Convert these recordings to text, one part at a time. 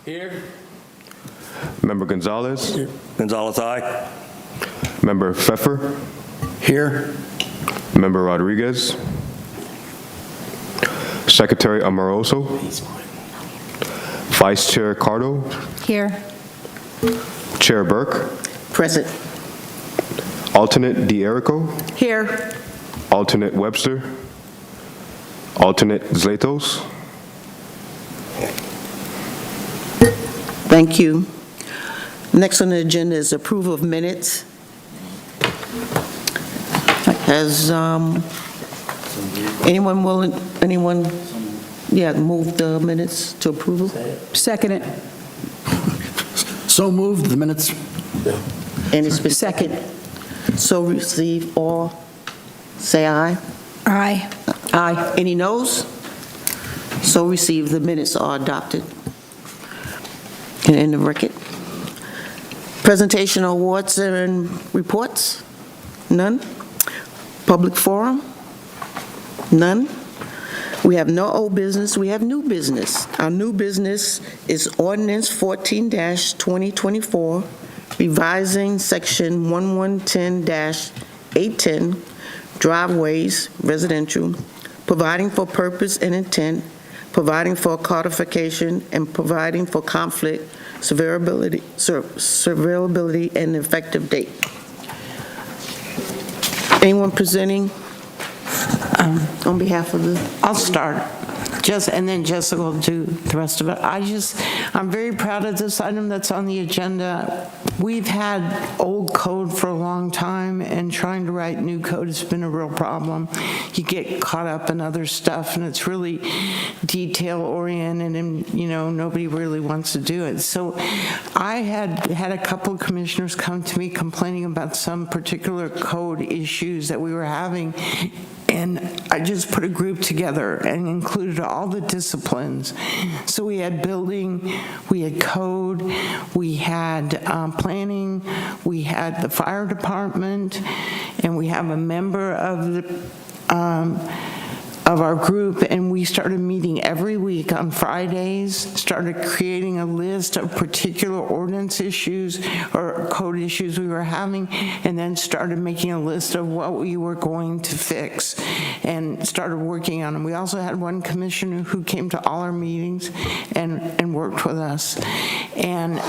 Here. Member Gonzalez. Here. Gonzalez, aye. Member Pfeffer. Here. Member Rodriguez. Secretary Amoroso. Vice Chair Cardo. Here. Chair Burke. Present. Alternate D'Erico. Here. Alternate Webster. Alternate Zlatos. Thank you. Next on the agenda is approval of minutes. Has anyone move the minutes to approval? Second it. So moved, the minutes. Any specific? Second. So receive all, say aye. Aye. Aye. Any noes? So receive, the minutes are adopted. And in the record. Presentation awards and reports? None. Public forum? None. We have no old business, we have new business. Our new business is ordinance 14-2024, revising section 1110-810, driveways, residential, providing for purpose and intent, providing for codification, and providing for conflict, severability, and effective date. Anyone presenting on behalf of the? I'll start, and then Jessica will do the rest of it. I'm very proud of this item that's on the agenda. We've had old code for a long time, and trying to write new code has been a real problem. You get caught up in other stuff, and it's really detail-oriented, and, nobody really wants to do it. So I had a couple of commissioners come to me complaining about some particular code issues that we were having, and I just put a group together and included all the disciplines. So we had building, we had code, we had planning, we had the fire department, and we have a member of our group, and we started meeting every week on Fridays, started creating a list of particular ordinance issues or code issues we were having, and then started making a list of what we were going to fix and started working on them. We also had one commissioner who came to all our meetings and worked with us. And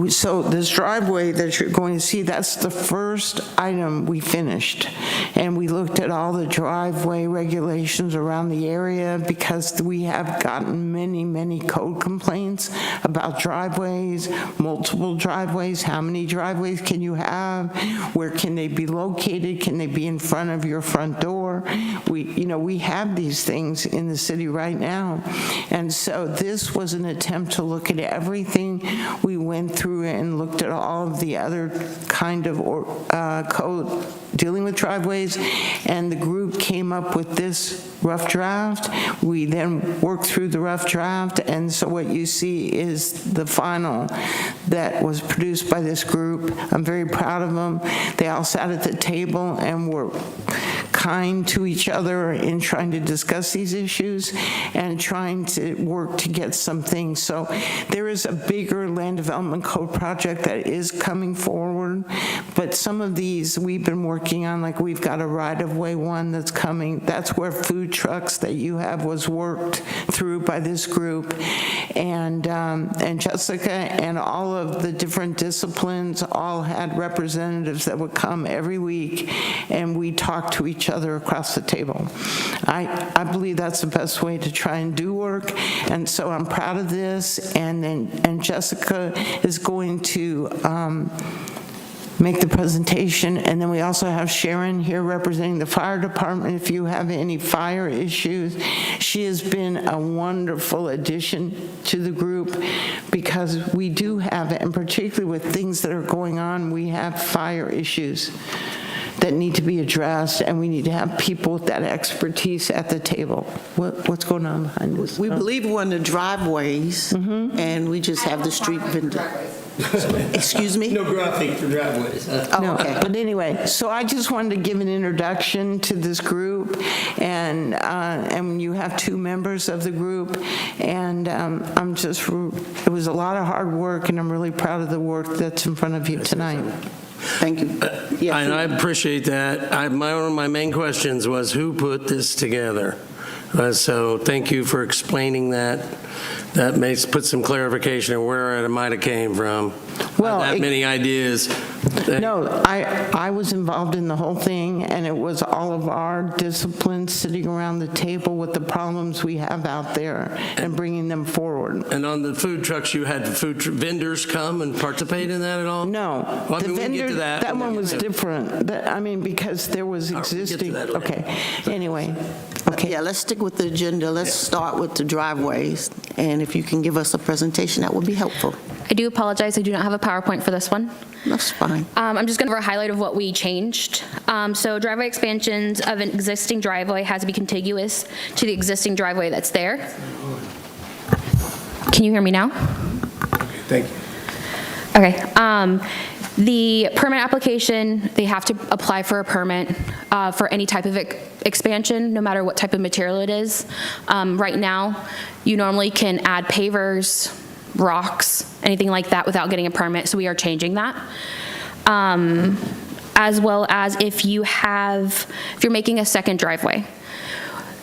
so this driveway that you're going to see, that's the first item we finished. And we looked at all the driveway regulations around the area because we have gotten many, many code complaints about driveways, multiple driveways. How many driveways can you have? Where can they be located? Can they be in front of your front door? We have these things in the city right now. And so this was an attempt to look at everything. We went through and looked at all of the other kind of code dealing with driveways, and the group came up with this rough draft. We then worked through the rough draft, and so what you see is the final that was produced by this group. I'm very proud of them. They all sat at the table and were kind to each other in trying to discuss these issues and trying to work to get something. So there is a bigger land development code project that is coming forward, but some of these we've been working on, like we've got a right-of-way one that's coming. That's where food trucks that you have was worked through by this group. And Jessica and all of the different disciplines all had representatives that would come every week, and we talked to each other across the table. I believe that's the best way to try and do work, and so I'm proud of this. And Jessica is going to make the presentation, and then we also have Sharon here representing the fire department. If you have any fire issues, she has been a wonderful addition to the group because we do have, and particularly with things that are going on, we have fire issues. that need to be addressed, and we need to have people with that expertise at the table. What's going on behind this? We believe we're in the driveways, and we just have the street vendor. Excuse me? No graphic for driveways. Oh, No, okay. but anyway, so I just wanted to give an introduction to this group, and you have 2 members of the group, and it was a lot of hard work, and I'm really proud of the work that's in front of you tonight. Thank you. Yes, And I appreciate that. One of my main questions was who put this together? So thank you for explaining that. That may put some clarification of where it might have came from. Well, That many ideas. No, I was involved in the whole thing, and it was all of our disciplines sitting around the table with the problems we have out there and bringing them forward. And on the food trucks, you had vendors come and participate in that at all? No, Well, I the mean, we can get vendor, to that. that one was different. Because there was All right, we'll get to existing, that later. okay, anyway, okay. Yeah, let's stick with the agenda. Let's start with the driveways, and if you can give us a presentation, that would be helpful. I do apologize, I do not have a PowerPoint for this one. That's fine. I'm just going to give a highlight of what we changed. So driveway expansions of an existing driveway has to be contiguous to the existing driveway that's there. Can you hear me now? Thank you. Okay. The permit application, they have to apply for a permit for any type of expansion, no matter what type of material it is. Right now, you normally can add pavers, rocks, anything like that without getting a permit, so we are changing that. As well as if you're making a second driveway.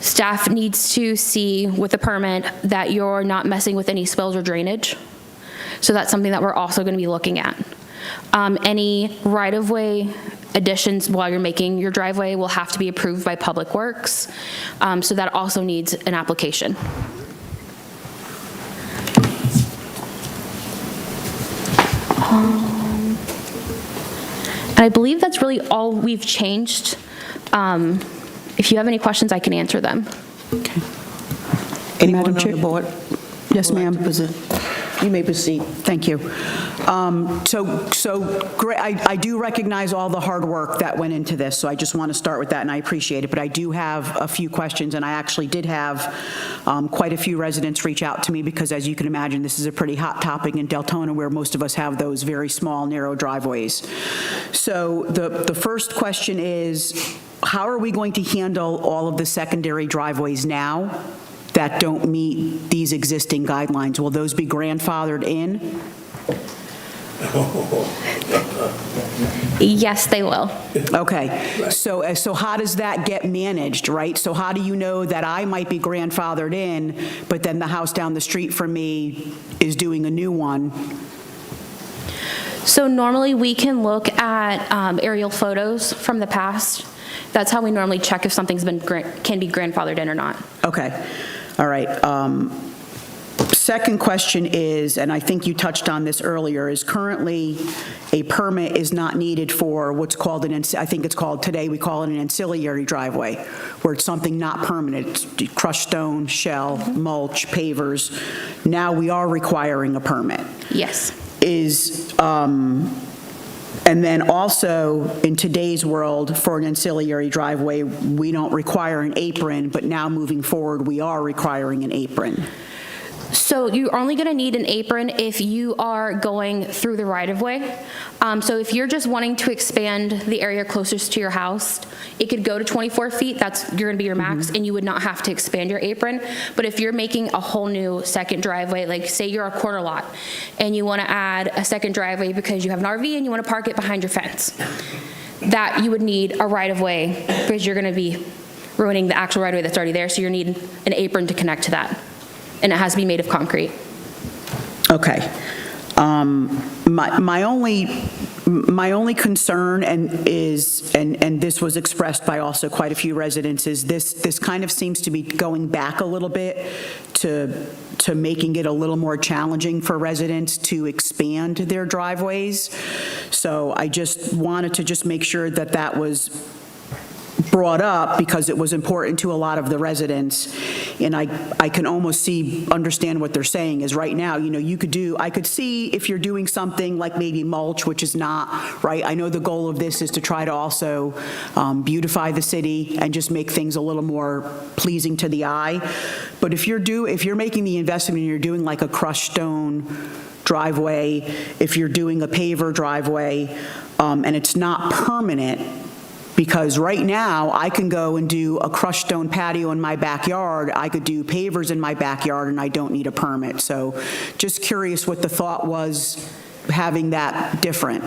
Staff needs to see with a permit that you're not messing with any spills or drainage. So that's something that we're also going to be looking at. Any right-of-way additions while you're making your driveway will have to be approved by Public Works. So that also needs an application. And I believe that's really all we've changed. If you have any questions, I can answer them. Anyone on Chair? the board? Yes, would like ma'am. to present? You may proceed. Thank you. I do recognize all the hard work that went into this, so I just want to start with that, and I appreciate it, but I do have a few questions, and I actually did have quite a few residents reach out to me, because as you can imagine, this is a pretty hot topic in Deltona, where most of us have those very small, narrow driveways. So the first question is, how are we going to handle all of the secondary driveways now that don't meet these existing guidelines? Will those be grandfathered in? Yes, they will. Okay, so how does that get managed, right? So how do you know that I might be grandfathered in, but then the house down the street from me is doing a new one? So normally we can look at aerial photos from the past. That's how we normally check if something's can be grandfathered in or not. Okay, all right. Second question is, and I think you touched on this earlier, is currently a permit is not needed for what's called I think it's called, today we call it an ancillary driveway, where it's something not permanent, it's crushed stone, shell, mulch, pavers. Now we are requiring a permit. Yes. And then also, in today's world, for an ancillary driveway, we don't require an apron, but now moving forward, we are requiring an apron. So you're only going to need an apron if you are going through the right-of-way. So if you're just wanting to expand the area closest to your house, it could go to 24 feet. You're going to be your max, and you would not have to expand your apron. But if you're making a whole new second driveway, like say you're a corner lot, and you want to add a second driveway because you have an RV and you want to park it behind your fence, that you would need a right-of-way, because you're going to be ruining the actual right-of-way that's already there, so you need an apron to connect to that. And it has to be made of concrete. Okay. My only concern is, and this was expressed by also quite a few residents, is this kind of seems to be going back a little bit to making it a little more challenging for residents to expand their driveways. So I just wanted to just make sure that that was brought up because it was important to a lot of the residents, and I can almost understand what they're saying is right now, I could see if you're doing something like maybe mulch, which is not, right? I know the goal of this is to try to also beautify the city and just make things a little more pleasing to the eye. But if you're making the investment and you're doing like a crushed stone driveway, if you're doing a paver driveway, and it's not permanent, because right now, I can go and do a crushed stone patio in my backyard, I could do pavers in my backyard, and I don't need a permit. So just curious what the thought was having that different.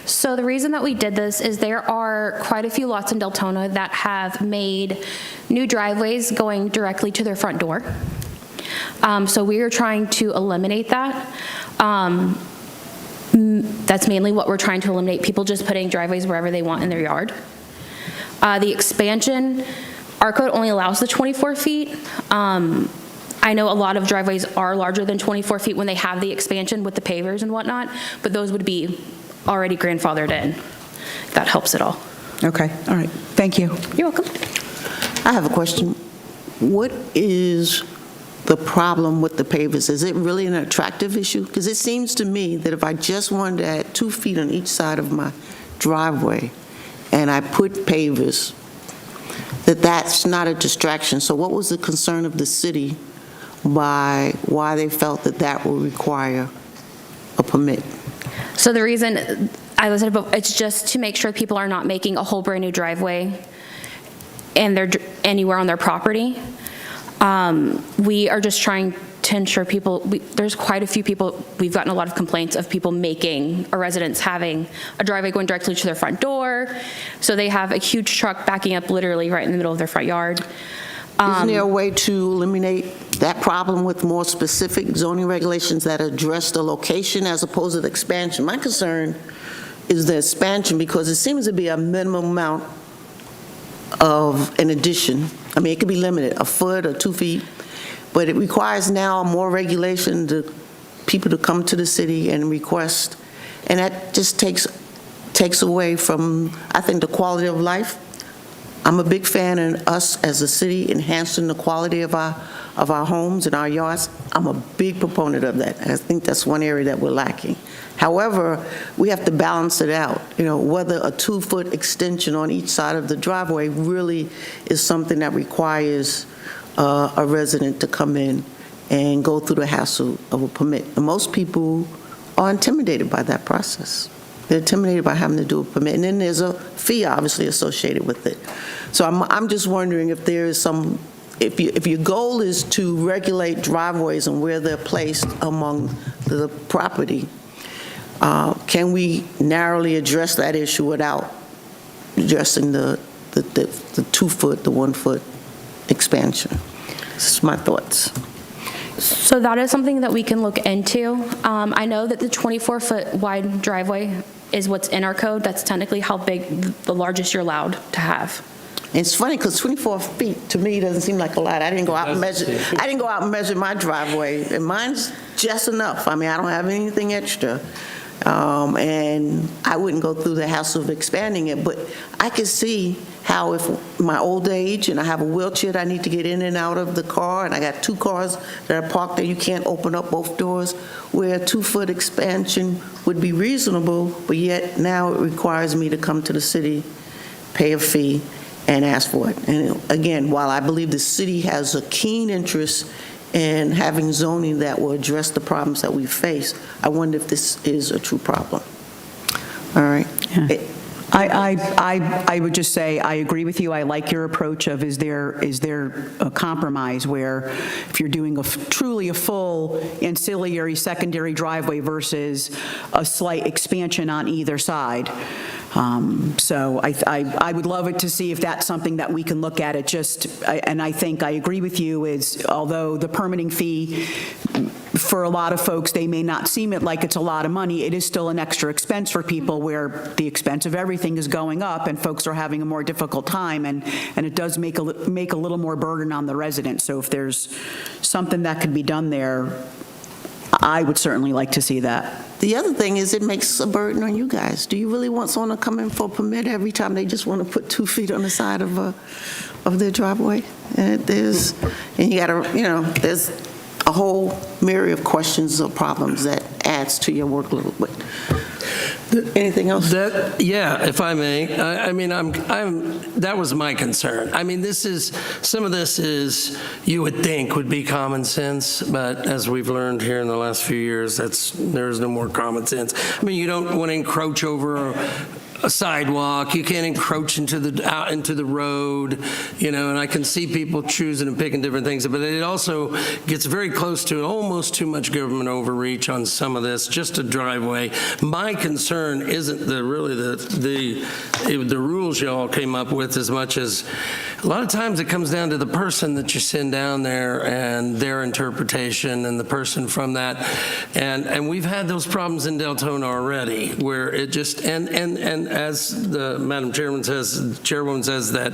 So the reason that we did this is there are quite a few lots in Deltona that have made new driveways going directly to their front door. So we are trying to eliminate that. That's mainly what we're trying to eliminate, people just putting driveways wherever they want in their yard. The expansion, our code only allows the 24 feet. I know a lot of driveways are larger than 24 feet when they have the expansion with the pavers and whatnot, but those would be already grandfathered in. That helps at all. Okay, all right, thank you. You're welcome. I have a question. What is the problem with the pavers? Is it really an attractive issue? Because it seems to me that if I just wanted to add 2 feet on each side of my driveway and I put pavers, that's not a distraction. So what was the concern of the city by why they felt that would require a permit? So the reason, I was it's just to make sure people are not making a whole brand new driveway and they're anywhere on their property. We are just trying to ensure there's quite a few people, we've gotten a lot of complaints of people residents having a driveway going directly to their front door. So they have a huge truck backing up literally right in the middle of their front yard. Isn't there a way to eliminate that problem with more specific zoning regulations that address the location as opposed to the expansion? My concern is the expansion because it seems to be a minimum amount of an addition. I mean, it could be limited, a foot or 2 feet, but it requires now more regulation to people to come to the city and request, and that just takes away from, I think, the quality of life. I'm a big fan of us as a city enhancing the quality of our homes and our yards. I'm a big proponent of that. I think that's one area that we're lacking. However, we have to balance it out. Whether a 2-foot extension on each side of the driveway really is something that requires a resident to come in and go through the hassle of a permit. And most people are intimidated by that process. They're intimidated by having to do a permit. And then there's a fee, obviously, associated with it. So I'm just wondering if there is if your goal is to regulate driveways and where they're placed among the property, can we narrowly address that issue without addressing the 2-foot, the 1-foot expansion? This is my thoughts. So that is something that we can look into. I know that the 24-foot wide driveway is what's in our code. That's technically how big the largest you're allowed to have. And it's funny because 24 feet to me doesn't seem like a lot. I didn't go out and measure my driveway, and mine's just enough. I mean, I don't have anything extra. And I wouldn't go through the hassle of expanding it, but I could see how if my old age and I have a wheelchair that I need to get in and out of the car, and I got 2 cars that are parked there, you can't open up both doors, where a 2-foot expansion would be reasonable, but yet now it requires me to come to the city, pay a fee, and ask for it. And again, while I believe the city has a keen interest in having zoning that will address the problems that we face, I wonder if this is a true problem. All right. Yeah. I would just say, I agree with you. I like your approach of is there a compromise where if you're doing truly a full ancillary secondary driveway versus a slight expansion on either side. So I would love it to see if that's something that we can look at. And I think I agree with you is, although the permitting fee, for a lot of folks, they may not seem it like it's a lot of money, it is still an extra expense for people where the expense of everything is going up and folks are having a more difficult time, and it does make a little more burden on the residents. So if there's something that could be done there, I would certainly like to see that. The other thing is it makes a burden on you guys. Do you really want someone to come in for a permit every time they just want to put 2 feet on the side of their driveway? And there's a whole myriad of questions or problems that adds to your workload. But anything else? Yeah, if I may. I mean, that was my concern. I mean, some of this is, you would think would be common sense, but as we've learned here in the last few years, there's no more common sense. I mean, you don't want to encroach over a sidewalk. You can't encroach out into the road, and I can see people choosing and picking different things, but it also gets very close to almost too much government overreach on some of this, just a driveway. My concern isn't really the rules you all came up with as much as a lot of times it comes down to the person that you send down there and their interpretation and the person from that. And we've had those problems in Deltona already where it just, and as the Madam Chairwoman says that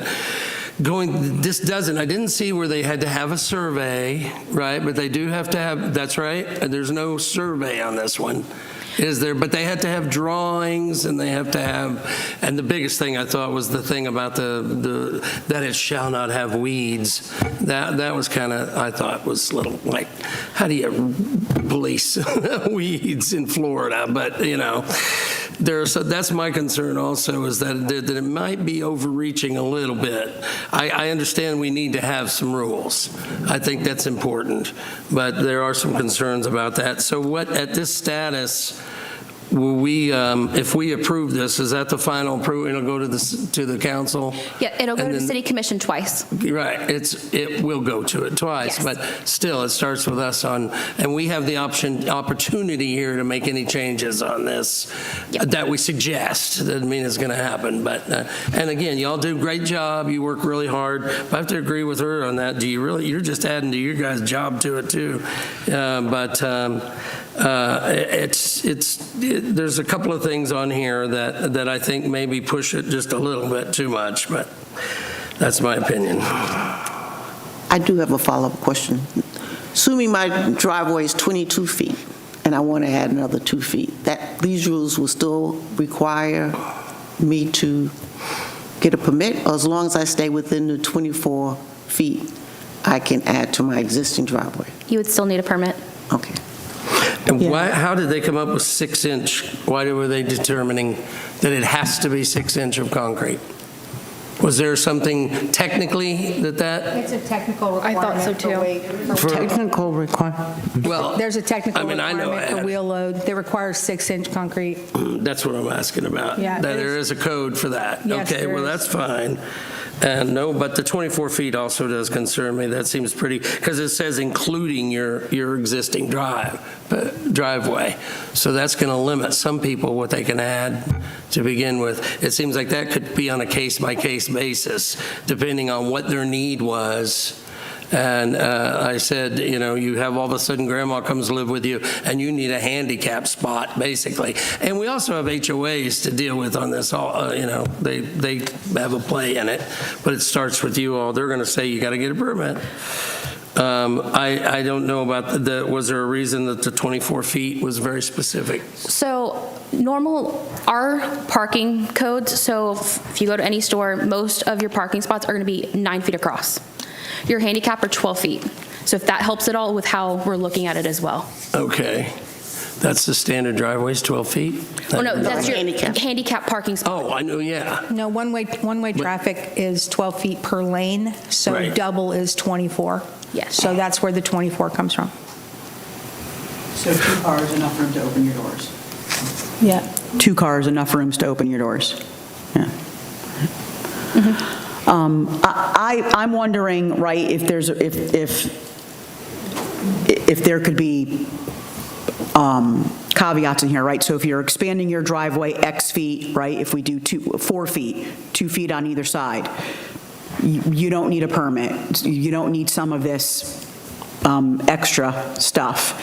I didn't see where they had to have a survey, right? But they do have to have, that's right. There's no survey on this one, is there? But they had to have drawings and they have to have, and the biggest thing I thought was the thing about that it shall not have weeds. That was kind of, I thought was a little like, how do you police weeds in Florida? But, that's my concern also, is that it might be overreaching a little bit. I understand we need to have some rules. I think that's important, but there are some concerns about that. So at this status, will we, if we approve this, is that the final approval? It'll go to the council? Yeah, it'll go to the city commission twice. Right, it will go to it twice, Yes. but still, it starts with us and we have the opportunity here to make any changes on this that we suggest. Doesn't mean it's going to happen, but, and again, y'all do a great job, you work really hard, but I have to agree with her on that. You're just adding to your guys' job to it too. There's a couple of things on here that I think maybe push it just a little bit too much, but that's my opinion. I do have a follow-up question. Assuming my driveway is 22 feet and I want to add another 2 feet, these rules will still require me to get a permit, or as long as I stay within the 24 feet, I can add to my existing driveway? You would still need a permit. Okay. And how did they come up with 6-inch? Why were they determining that it has to be 6-inch of concrete? Was there something technically that? It's a technical I requirement. thought so, too. Technical requirement. Well, There's a technical I know requirement for wheel load that requires 6-inch concrete. that's what I'm asking about. Yeah, That there is a code for that. Yes, Okay, there well, is. that's fine. And no, but the 24 feet also does concern me. That seems pretty, because it says including your existing driveway. So that's going to limit some people what they can add to begin with. It seems like that could be on a case-by-case basis, depending on what their need was. And I said, you have all of a sudden grandma comes live with you and you need a handicap spot, basically. And we also have HOAs to deal with on this. They have a play in it, but it starts with you all. They're going to say you got to get a permit. I don't know about was there a reason that the 24 feet was very specific? So our parking codes, so if you go to any store, most of your parking spots are going to be 9 feet across. Your handicap are 12 feet. So if that helps at all with how we're looking at it as well. Okay. That's the standard driveway's 12 feet? Oh, no, that's your handicap. handicap parking spot. Oh, I know, yeah. No, one-way traffic is 12 feet per lane, so Right. double is 24. Yes. So that's where the 24 comes from. So 2 cars, enough room to open your doors? Yeah. 2 cars, enough rooms to open your doors? Yeah. I'm wondering, right, if there could be caveats in here, right? So if you're expanding your driveway X feet, right, if we do 4 feet, 2 feet on either side, you don't need a permit. You don't need some of this extra stuff.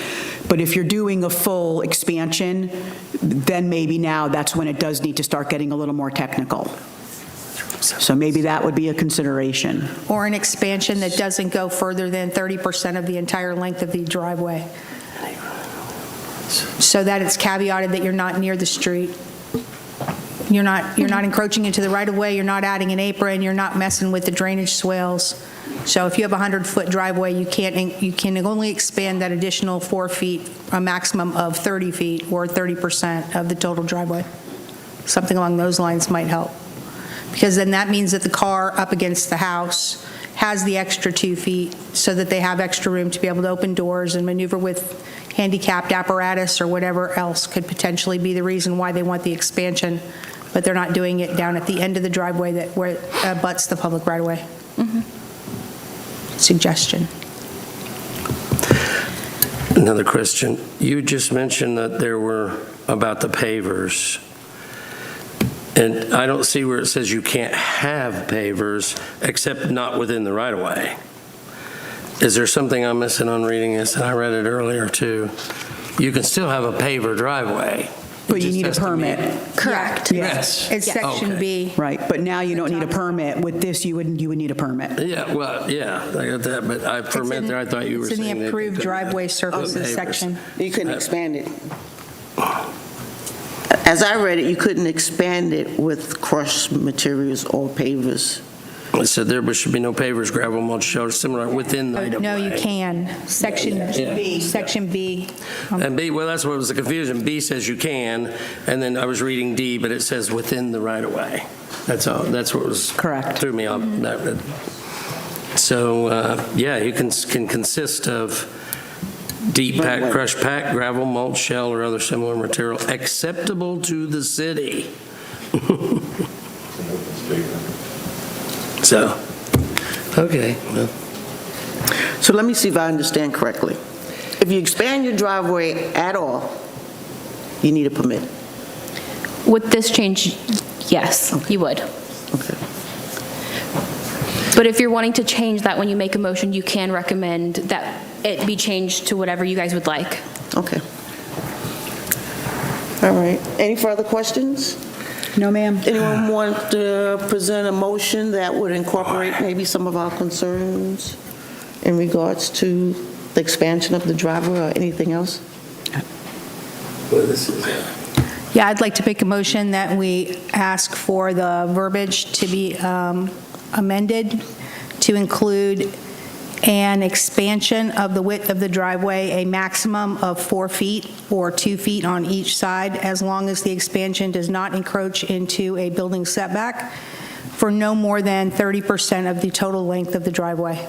But if you're doing a full expansion, then maybe now that's when it does need to start getting a little more technical. So maybe that would be a consideration. Or an expansion that doesn't go further than 30% of the entire length of the driveway. so that it's caveated that you're not near the street. You're not encroaching into the right-of-way, you're not adding an apron, you're not messing with the drainage swales. So if you have a 100-foot driveway, you can only expand that additional 4 feet, a maximum of 30 feet, or 30% of the total driveway. Something along those lines might help. Because then that means that the car up against the house has the extra 2 feet, so that they have extra room to be able to open doors and maneuver with handicapped apparatus or whatever else could potentially be the reason why they want the expansion, but they're not doing it down at the end of the driveway where it abuts the public right-of-way. Suggestion. Another question. You just mentioned that there were about the pavers. And I don't see where it says you can't have pavers except not within the right-of-way. Is there something I'm missing on reading this? And I read it earlier too. You can still have a paver driveway. But you need a permit. Correct. Yes. It's section Okay. B. Right, but now you don't need a permit. With this, you would need a permit. Yeah, well, yeah, I got that, but I, for a minute there, I thought you were saying It's in that the they approved couldn't have driveway surfaces pavers. section. You couldn't expand it. As I read it, you couldn't expand it with crushed materials or pavers. It said there should be no pavers, gravel, mulch, shelter, similar within the right of No, you way. can. Section B. Section B. And B, well, that's what was the confusion. B says you can, and then I was reading D, but it says within the right of way. That's all, that's what was. Correct. Threw me off. So, yeah, you can consist of deep pack, crushed pack, gravel, mulch, shell, or other similar material acceptable to the city. So, okay, well. So let me see if I understand correctly. If you expand your driveway at all, you need a permit. With this change, yes, you would. Okay. But if you're wanting to change that when you make a motion, you can recommend that it be changed to whatever you guys would like. Okay. All right. Any further questions? No, ma'am. Anyone want to present a motion that would incorporate maybe some of our concerns in regards to the expansion of the driveway or anything else? Yeah, I'd like to make a motion that we ask for the verbiage to be amended to include an expansion of the width of the driveway, a maximum of 4 feet or 2 feet on each side, as long as the expansion does not encroach into a building setback for no more than 30% of the total length of the driveway.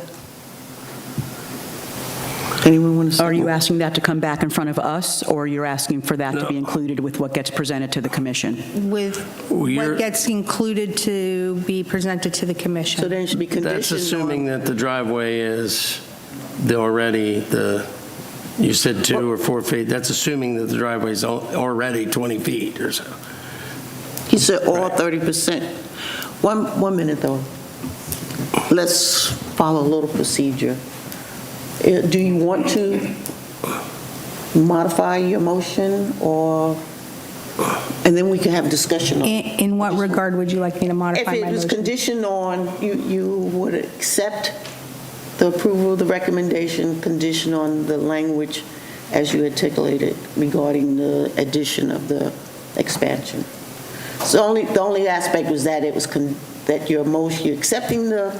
Anyone want to? Are you asking that to come back in front of us, or you're asking for that to be included with what gets presented to the commission? With what gets included to be presented to the So commission. then it should be conditioned on... That's assuming that the driveway is you said 2 or 4 feet, that's assuming that the driveway is already 20 feet or so. He said all 30%. One minute, though. Let's follow a little procedure. Do you want to modify your motion, or, and then we can have a discussion on it? In what regard would you like me to modify my If it was motion? conditioned on, you would accept the approval of the recommendation conditioned on the language as you articulated regarding the addition of the expansion. So the only aspect was that it was, that your motion, you're accepting the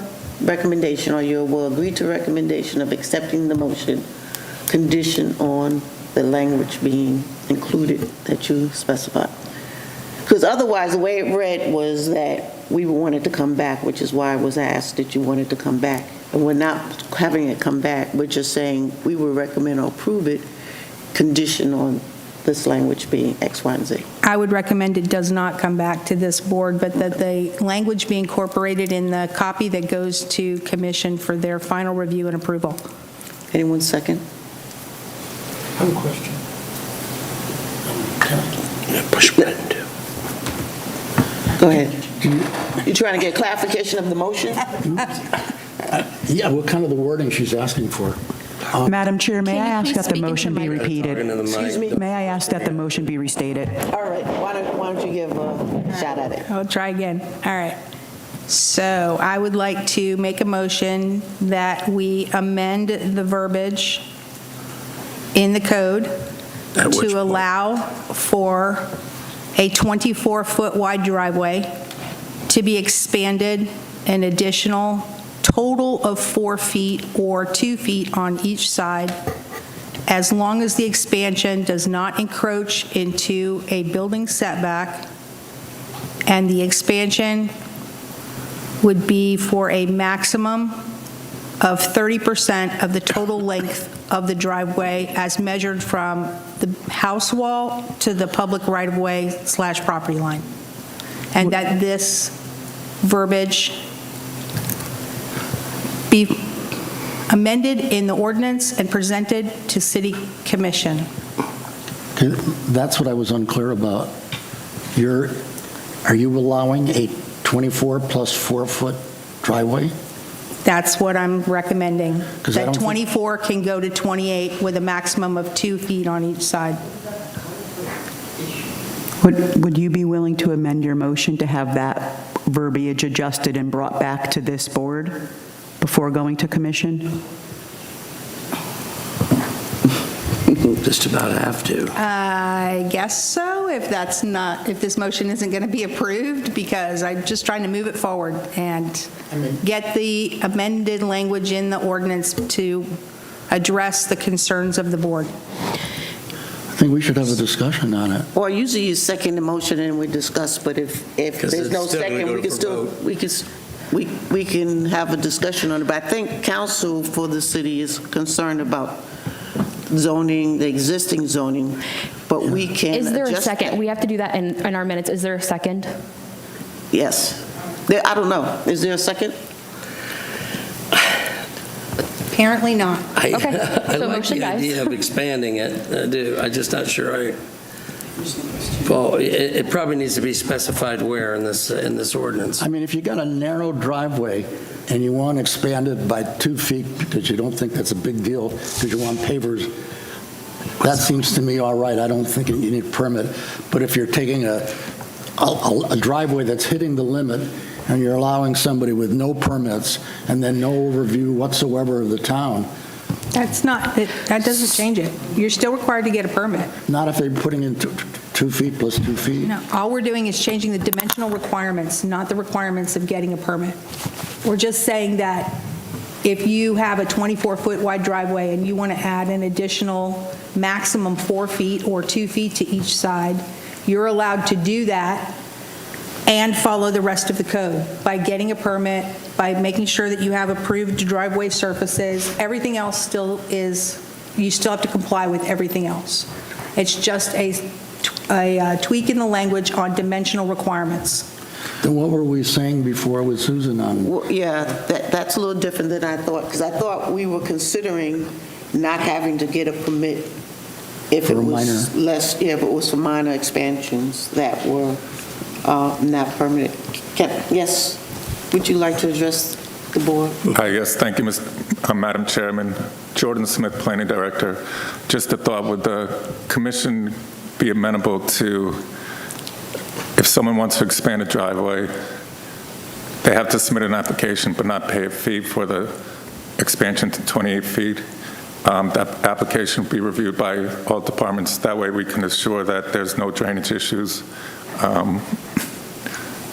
recommendation, or you will agree to recommendation of accepting the motion conditioned on the language being included that you specified. Because otherwise, the way it read was that we wanted to come back, which is why I was asked that you wanted to come back. And we're not having it come back, we're just saying we would recommend or approve it conditioned on this language being X, Y, and Z. I would recommend it does not come back to this board, but that the language be incorporated in the copy that goes to commission for their final review and approval. Anyone second? I have a question. Push button too. Go ahead. You trying to get clarification of the motion? Yeah, what kind of the wording she's asking for? Madam Chair, may I Can you ask please that the speak into motion the be mic? repeated? Excuse me? May I ask that the motion be restated? All right, why don't you give a shot at it? I'll try again. All right. So I would like to make a motion that we amend the verbiage in the code At which to point? allow for a 24-foot wide driveway to be expanded an additional total of 4 feet or 2 feet on each side, as long as the expansion does not encroach into a building setback, and the expansion would be for a maximum of 30% of the total length of the driveway as measured from the house wall to the public right-of-way / property line. And that this verbiage be amended in the ordinance and presented to City Commission. Okay, that's what I was unclear about. Are you allowing a 24 plus 4-foot driveway? That's what I'm recommending. 'Cause I That don't think- 24 can go to 28 with a maximum of 2 feet on each side. Would you be willing to amend your motion to have that verbiage adjusted and brought back to this board before going to commission? Just about have to. I guess so, if this motion isn't going to be approved, because I'm just trying to move it forward and get the amended language in the ordinance to address the concerns of the board. I think we should have a discussion on it. Or usually you second the motion and we discuss, but if 'Cause there's it's no still gonna second, go we can for still, vote. we can have a discussion on it. But I think council for the city is concerned about zoning, the existing zoning, but we can Is there a adjust second? that. We have to do that in our minutes. Is there a second? Yes. I don't know. Is there a second? Apparently not. Okay, I so like motion the dies. idea of expanding it, I do. I'm just not sure well, it probably needs to be specified where in this ordinance. I mean, if you got a narrow driveway and you want to expand it by 2 feet because you don't think that's a big deal because you want pavers, that seems to me all right. I don't think you need a permit. But if you're taking a driveway that's hitting the limit and you're allowing somebody with no permits and then no overview whatsoever of the town, That doesn't change it. You're still required to get a permit. not if they're putting in 2 feet plus 2 feet. No, all we're doing is changing the dimensional requirements, not the requirements of getting a permit. We're just saying that if you have a 24-foot wide driveway and you want to add an additional maximum 4 feet or 2 feet to each side, you're allowed to do that and follow the rest of the code by getting a permit, by making sure that you have approved driveway surfaces. Everything else still is, you still have to comply with everything else. It's just a tweak in the language on dimensional requirements. Then what were we saying before with Susan on? Well, yeah, that's a little different than I thought, because I thought we were considering not having to get a permit if it For a was minor. less, yeah, if it was for minor expansions that were not permitted. Yes, would you like to address the board? Yes, thank you, Madam Chairman. Jordan Smith, Planning Director. Just a thought, would the commission be amenable to, if someone wants to expand a driveway, they have to submit an application but not pay a fee for the expansion to 28 feet? That application will be reviewed by all departments. That way we can assure that there's no drainage issues.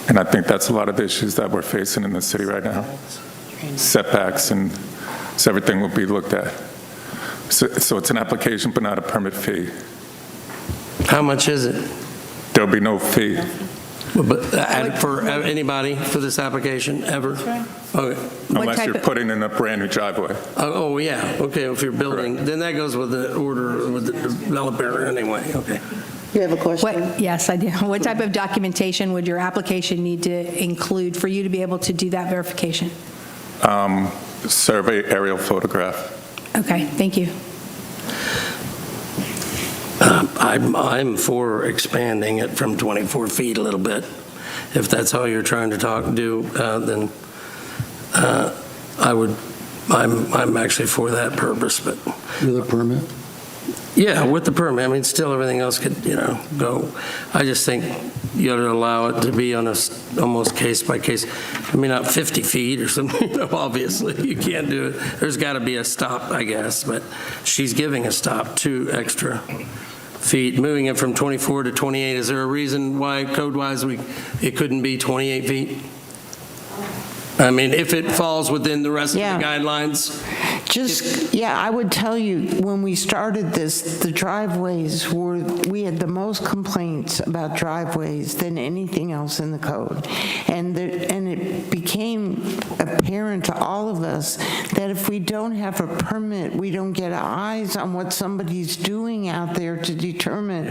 And I think that's a lot of issues that we're facing in the city right now. Setbacks, and so everything will be looked at. So it's an application but not a permit fee. How much is it? There'll be no fee. But for anybody for this application, ever? Okay. Unless type you're of- putting in a brand-new driveway. Oh, yeah, okay, if you're building, then that goes with the order with the developer anyway, okay. You have a question? Yes, I do. What type of documentation would your application need to include for you to be able to do that verification? Survey aerial photograph. Okay, thank you. I'm for expanding it from 24 feet a little bit. If that's all you're trying to do, then I'm actually for that purpose, but. With a permit? Yeah, with the permit, I mean, still everything else could, go. I just think you ought to allow it to be on a almost case by case. I mean, not 50 feet or something, obviously, you can't do it. There's got to be a stop, I guess, but she's giving a stop, 2 extra. feet, moving it from 24 to 28. Is there a reason why code-wise it couldn't be 28 feet? I mean, if it falls within the rest of the guidelines? I would tell you, when we started this, the driveways we had the most complaints about driveways than anything else in the code. And it became apparent to all of us that if we don't have a permit, we don't get eyes on what somebody's doing out there to determine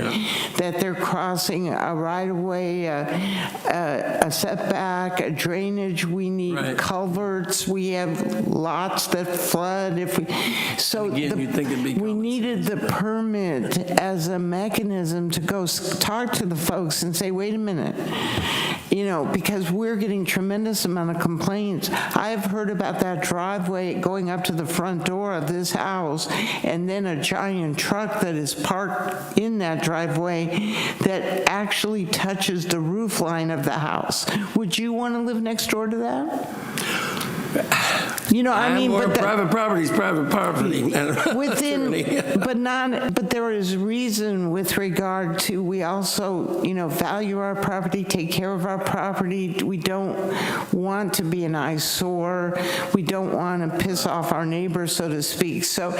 that they're crossing a right-of-way, a setback, a drainage. We need culverts. We have lots that flood. We needed the permit as a mechanism to go talk to the folks and say, wait a minute, because we're getting tremendous amount of complaints. I have heard about that driveway going up to the front door of this house, and then a giant truck that is parked in that driveway that actually touches the roof line of the house. Would you want to live next door to that? Private property is private property. But there is reason with regard to, we also, value our property, take care of our property. We don't want to be an eyesore. We don't want to piss off our neighbors, so to speak. So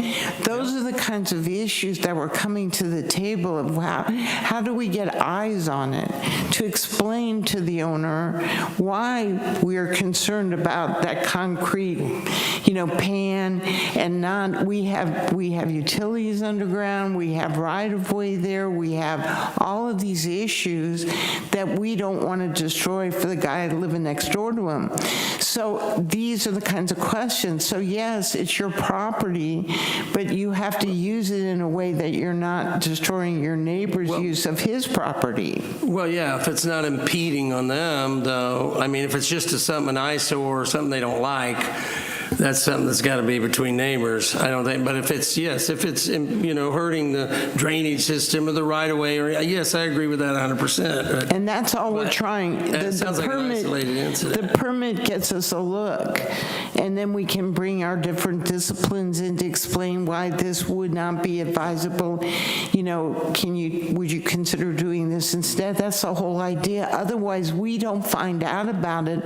those are the kinds of issues that were coming to the table of how do we get eyes on it to explain to the owner why we are concerned about that concrete pan and not, we have utilities underground, we have right-of-way there, we have all of these issues that we don't want to destroy for the guy living next door to him. So these are the kinds of questions. So yes, it's your property, but you have to use it in a way that you're not destroying your neighbor's use of his property. Well, yeah, if it's not impeding on them, though, I mean, if it's just an eyesore or something they don't like, that's something that's got to be between neighbors, I don't think. But if it's hurting the drainage system or the right-of-way, yes, I agree with that 100%. And that's all we're trying. That sounds like an isolated incident. The permit gets us a look, and then we can bring our different disciplines in to explain why this would not be advisable. Would you consider doing this instead? That's the whole idea. Otherwise, we don't find out about it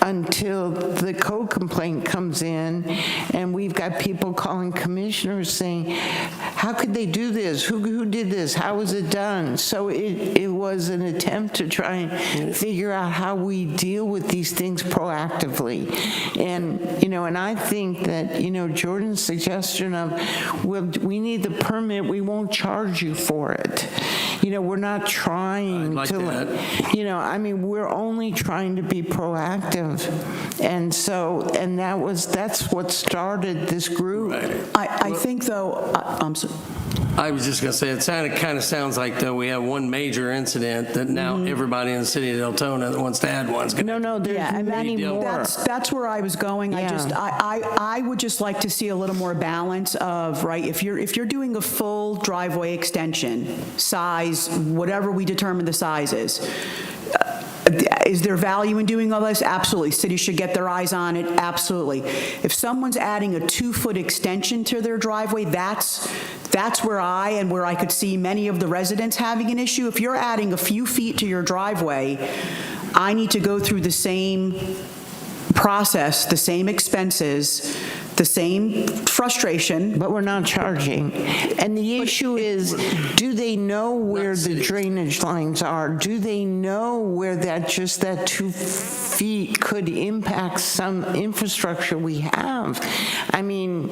until the code complaint comes in, and we've got people calling commissioners saying, how could they do this? Who did this? How was it done? So it was an attempt to try and figure out how we deal with these things proactively. And I think that, Jordan's suggestion of, we need the permit, we won't charge you for it. We're not trying we're only trying to be proactive. And that's what started this group. I think, though, I'm sorry. I was just going to say, it kind of sounds like, though, we have one major incident that now everybody in the city of Deltona that wants to add one's going to. No, there's many more. That's where I was going. I would just like to see a little more balance of, if you're doing a full driveway extension, size, whatever we determine the size is there value in doing all this? Absolutely. Cities should get their eyes on it. Absolutely. If someone's adding a 2-foot extension to their driveway, that's where I could see many of the residents having an issue. If you're adding a few feet to your driveway, I need to go through the same process, the same expenses, the same frustration. But we're not charging. And the issue is, do they know where the drainage lines are? Do they know where that 2 feet could impact some infrastructure we have? I mean,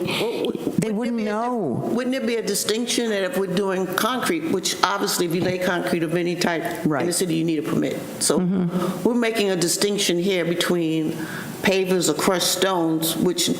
they wouldn't know. Wouldn't there be a distinction that if we're doing concrete, which obviously if you lay concrete of any type in the city, you need a permit. So we're making a distinction here between pavers or crushed stones, which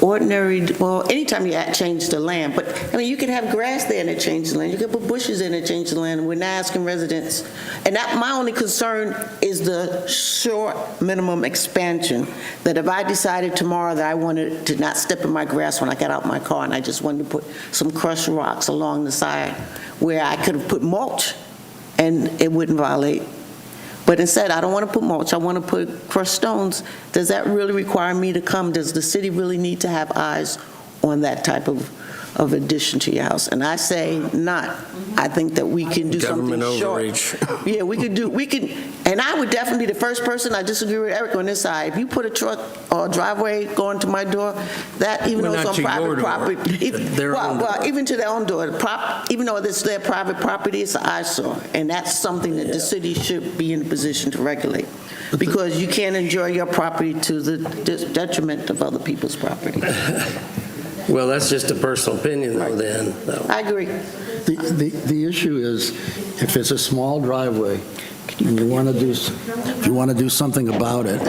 anytime you change the land, but you can have grass there and it changes the land. You can put bushes in and change the land, and we're not asking residents. And my only concern is the short minimum expansion, that if I decided tomorrow that I wanted to not step in my grass when I got out my car and I just wanted to put some crushed rocks along the side where I could have put mulch and it wouldn't violate. But instead, I don't want to put mulch, I want to put crushed stones. Does that really require me to come? Does the city really need to have eyes on that type of of addition to your house. And I say not. I think that we can do something Government short. overreach. Yeah, we can, and I would definitely be the first person, I disagree with Eric on this side. If you put a truck or a driveway going to my door, that, even Well, though not it's to on your private door, property, their own door. well, even to their own door, even though it's their private property, it's an eyesore. And that's something that the city should be in a position to regulate. Because you can't enjoy your property to the detriment of other people's property. Well, that's just a personal opinion, though, then. though. I agree. The issue is, if it's a small driveway, and you want to do, if you want to do something about it,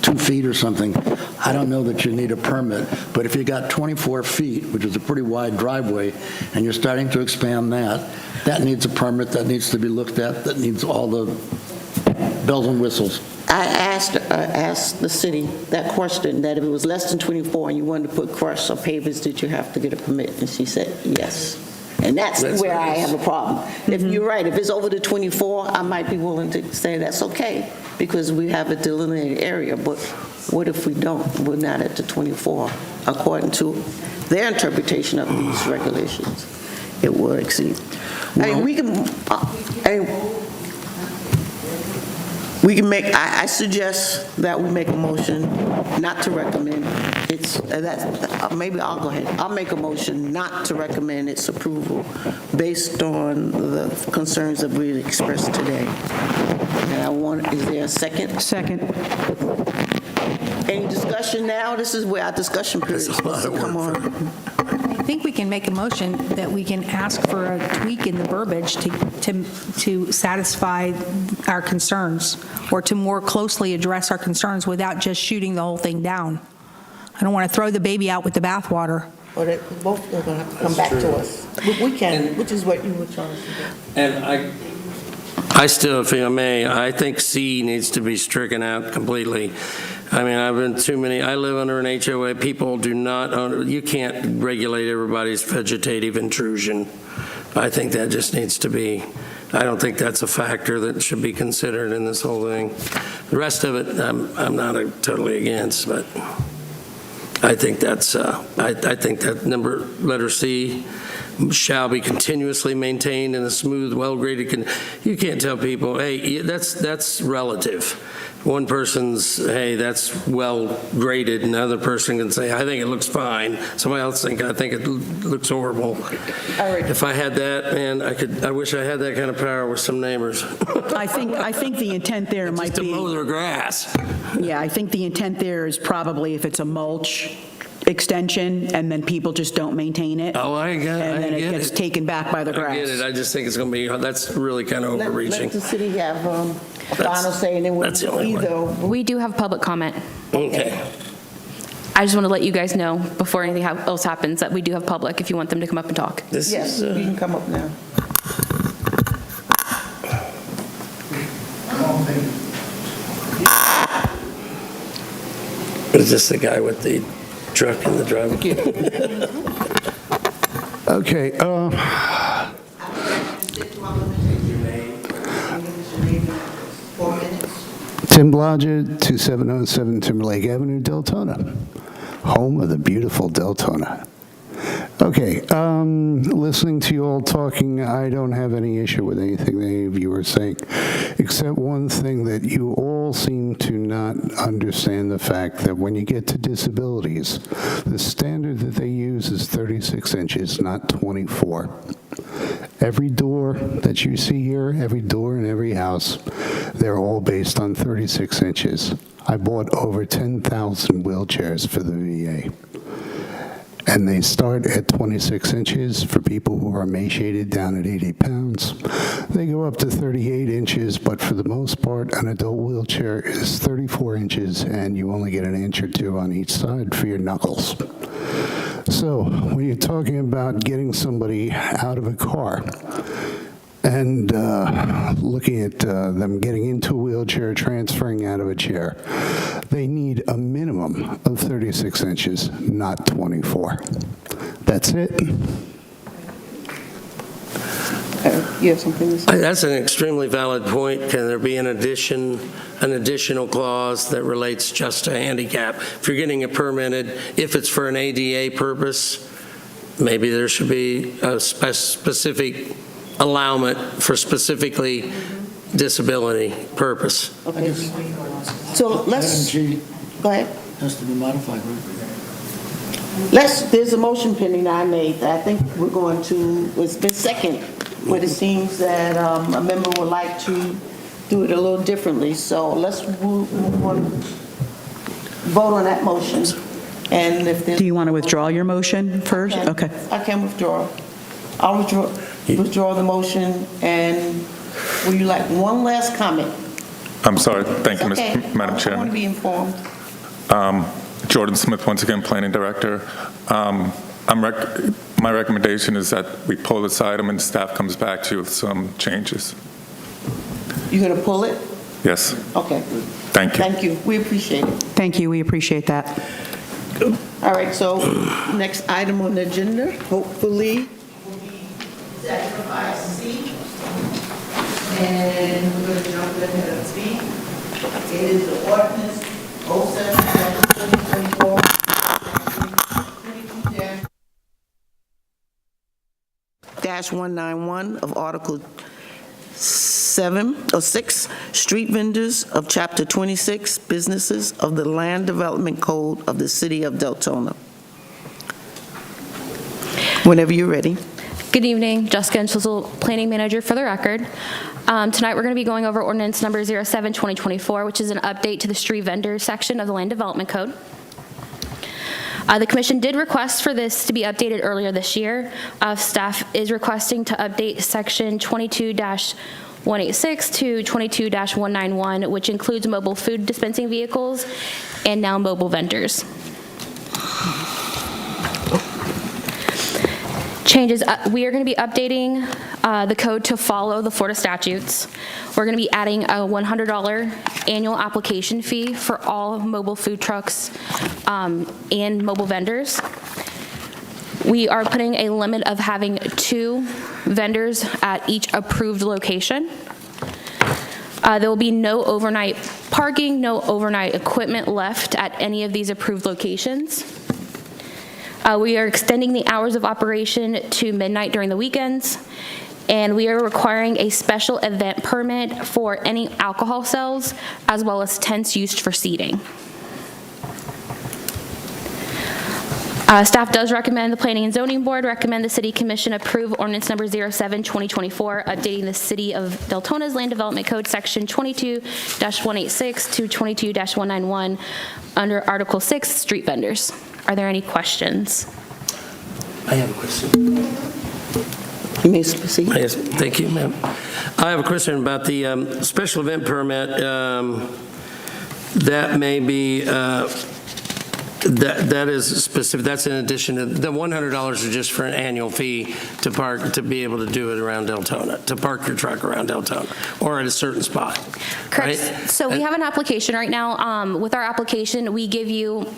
2 feet or something, I don't know that you need a permit. But if you got 24 feet, which is a pretty wide driveway, and you're starting to expand that, that needs a permit, that needs to be looked at, that needs all the bells and whistles. I asked the city that question, that if it was less than 24 and you wanted to put crush or pavers, did you have to get a permit? And she said, yes. And that's where I have a problem. If you're right, if it's over the 24, I might be willing to say that's okay, because we have a delineated area. But what if we don't? We're not at the 24, according to their interpretation of these regulations. It will exceed. I suggest that we make a motion not to recommend. Maybe I'll go ahead. I'll make a motion not to recommend its approval based on the concerns that we expressed today. And is there a second? Second. Any discussion now? This is where our discussion period is supposed to come on. I think we can make a motion that we can ask for a tweak in the verbiage to satisfy our concerns, or to more closely address our concerns without just shooting the whole thing down. I don't want to throw the baby out with the bathwater. Or both are going to have to come back to us. We can, which is what you were trying to suggest. And I still, if I may, I think C needs to be stricken out completely. I mean, I live under an HOA. People do not own, you can't regulate everybody's vegetative intrusion. I think that just needs to be, I don't think that's a factor that should be considered in this whole thing. The rest of it, I'm not totally against, but I think that's, I think that letter C, shall be continuously maintained in a smooth, well-graded, you can't tell people, hey, that's relative. One person's, hey, that's well-graded, and another person can say, I think it looks fine. Somebody else I think it looks horrible. All right. If I had that, man, I wish I had that kind of power with some neighbors. I think the intent there might Just to be, mow their grass. yeah, I think the intent there is probably if it's a mulch extension and then people just don't maintain it. Oh, I get And then it gets taken back by the grass. I get it. I just think it's going to be, that's really kind of overreaching. Let the city have a final say, and then That's the we'll only either. We do have public comment. Okay. I just want to let you guys know before anything else happens that we do have public if you want them to come up and talk. This Yes, is, you can come up now. is this the guy with the truck in the driveway? Okay, Tim Blodgett, 2707 Timberlake Avenue, Deltona, home of the beautiful Deltona. Okay, listening to you all talking, I don't have any issue with anything that any of you are saying, except one thing, that you all seem to not understand the fact that when you get to disabilities, the standard that they use is 36 inches, not 24. Every door that you see here, every door in every house, they're all based on 36 inches. I bought over 10,000 wheelchairs for the VA. And they start at 26 inches for people who are emaciated down at 80 pounds. They go up to 38 inches, but for the most part, an adult wheelchair is 34 inches, and you only get an inch or two on each side for your knuckles. So when you're talking about getting somebody out of a car and looking at them getting into a wheelchair, transferring out of a chair, they need a minimum of 36 inches, not 24. That's it. You have something to say? That's an extremely valid point. Can there be an additional clause that relates just to handicap? If you're getting it permitted, if it's for an ADA purpose, maybe there should be a specific allowance for specifically disability purpose. Okay. So let's, Item G go ahead. has to be modified, right? There's a motion pending I made that I think we're going to, it's been second, but it seems that a member would like to do it a little differently. So let's move on, vote on that motion. And if there's... Do you want to withdraw your motion first? Okay. I can withdraw. I'll withdraw the motion, and would you like one last comment? I'm sorry. Thank you, Okay. Madam I want Chairman. to be informed. Jordan Smith, once again, Planning Director. My recommendation is that we pull this item and staff comes back to you with some changes. You're going to pull it? Yes. Okay. Thank you. Thank you. We appreciate it. Thank you, we appreciate that. All right, so next item on the agenda, hopefully, will be sacrifice C. And we're going to jump ahead of B. It is the ordinance 07/2024. -191 of Article 6, street vendors of Chapter 26, businesses of the Land Development Code of the City of Deltona. Whenever you're ready. Good evening, Jessica Entwistle, Planning Manager for the record. Tonight, we're going to be going over ordinance number 07/2024, which is an update to the street vendor section of the Land Development Code. The commission did request for this to be updated earlier this year. Staff is requesting to update section 22-186 to 22-191, which includes mobile food dispensing vehicles and now mobile vendors. Changes, we are going to be updating the code to follow the Florida statutes. We're going to be adding a $100 annual application fee for all mobile food trucks and mobile vendors. We are putting a limit of having 2 vendors at each approved location. There will be no overnight parking, no overnight equipment left at any of these approved locations. We are extending the hours of operation to midnight during the weekends, and we are requiring a special event permit for any alcohol sales, as well as tents used for seating. Staff does recommend, the Planning and Zoning Board recommend the City Commission approve ordinance number 07/2024, updating the City of Deltona's Land Development Code, section 22-186 to 22-191 under Article 6, street vendors. Are there any questions? I have a question. You may proceed. Yes, thank you, ma'am. I have a question about the special event permit. That may be, that is specific, that's in addition to, the $100 is just for an annual fee to park, to be able to do it around Deltona, to park your truck around Deltona, or at a certain spot, Correct. right? So we have an application right now. With our application, we give you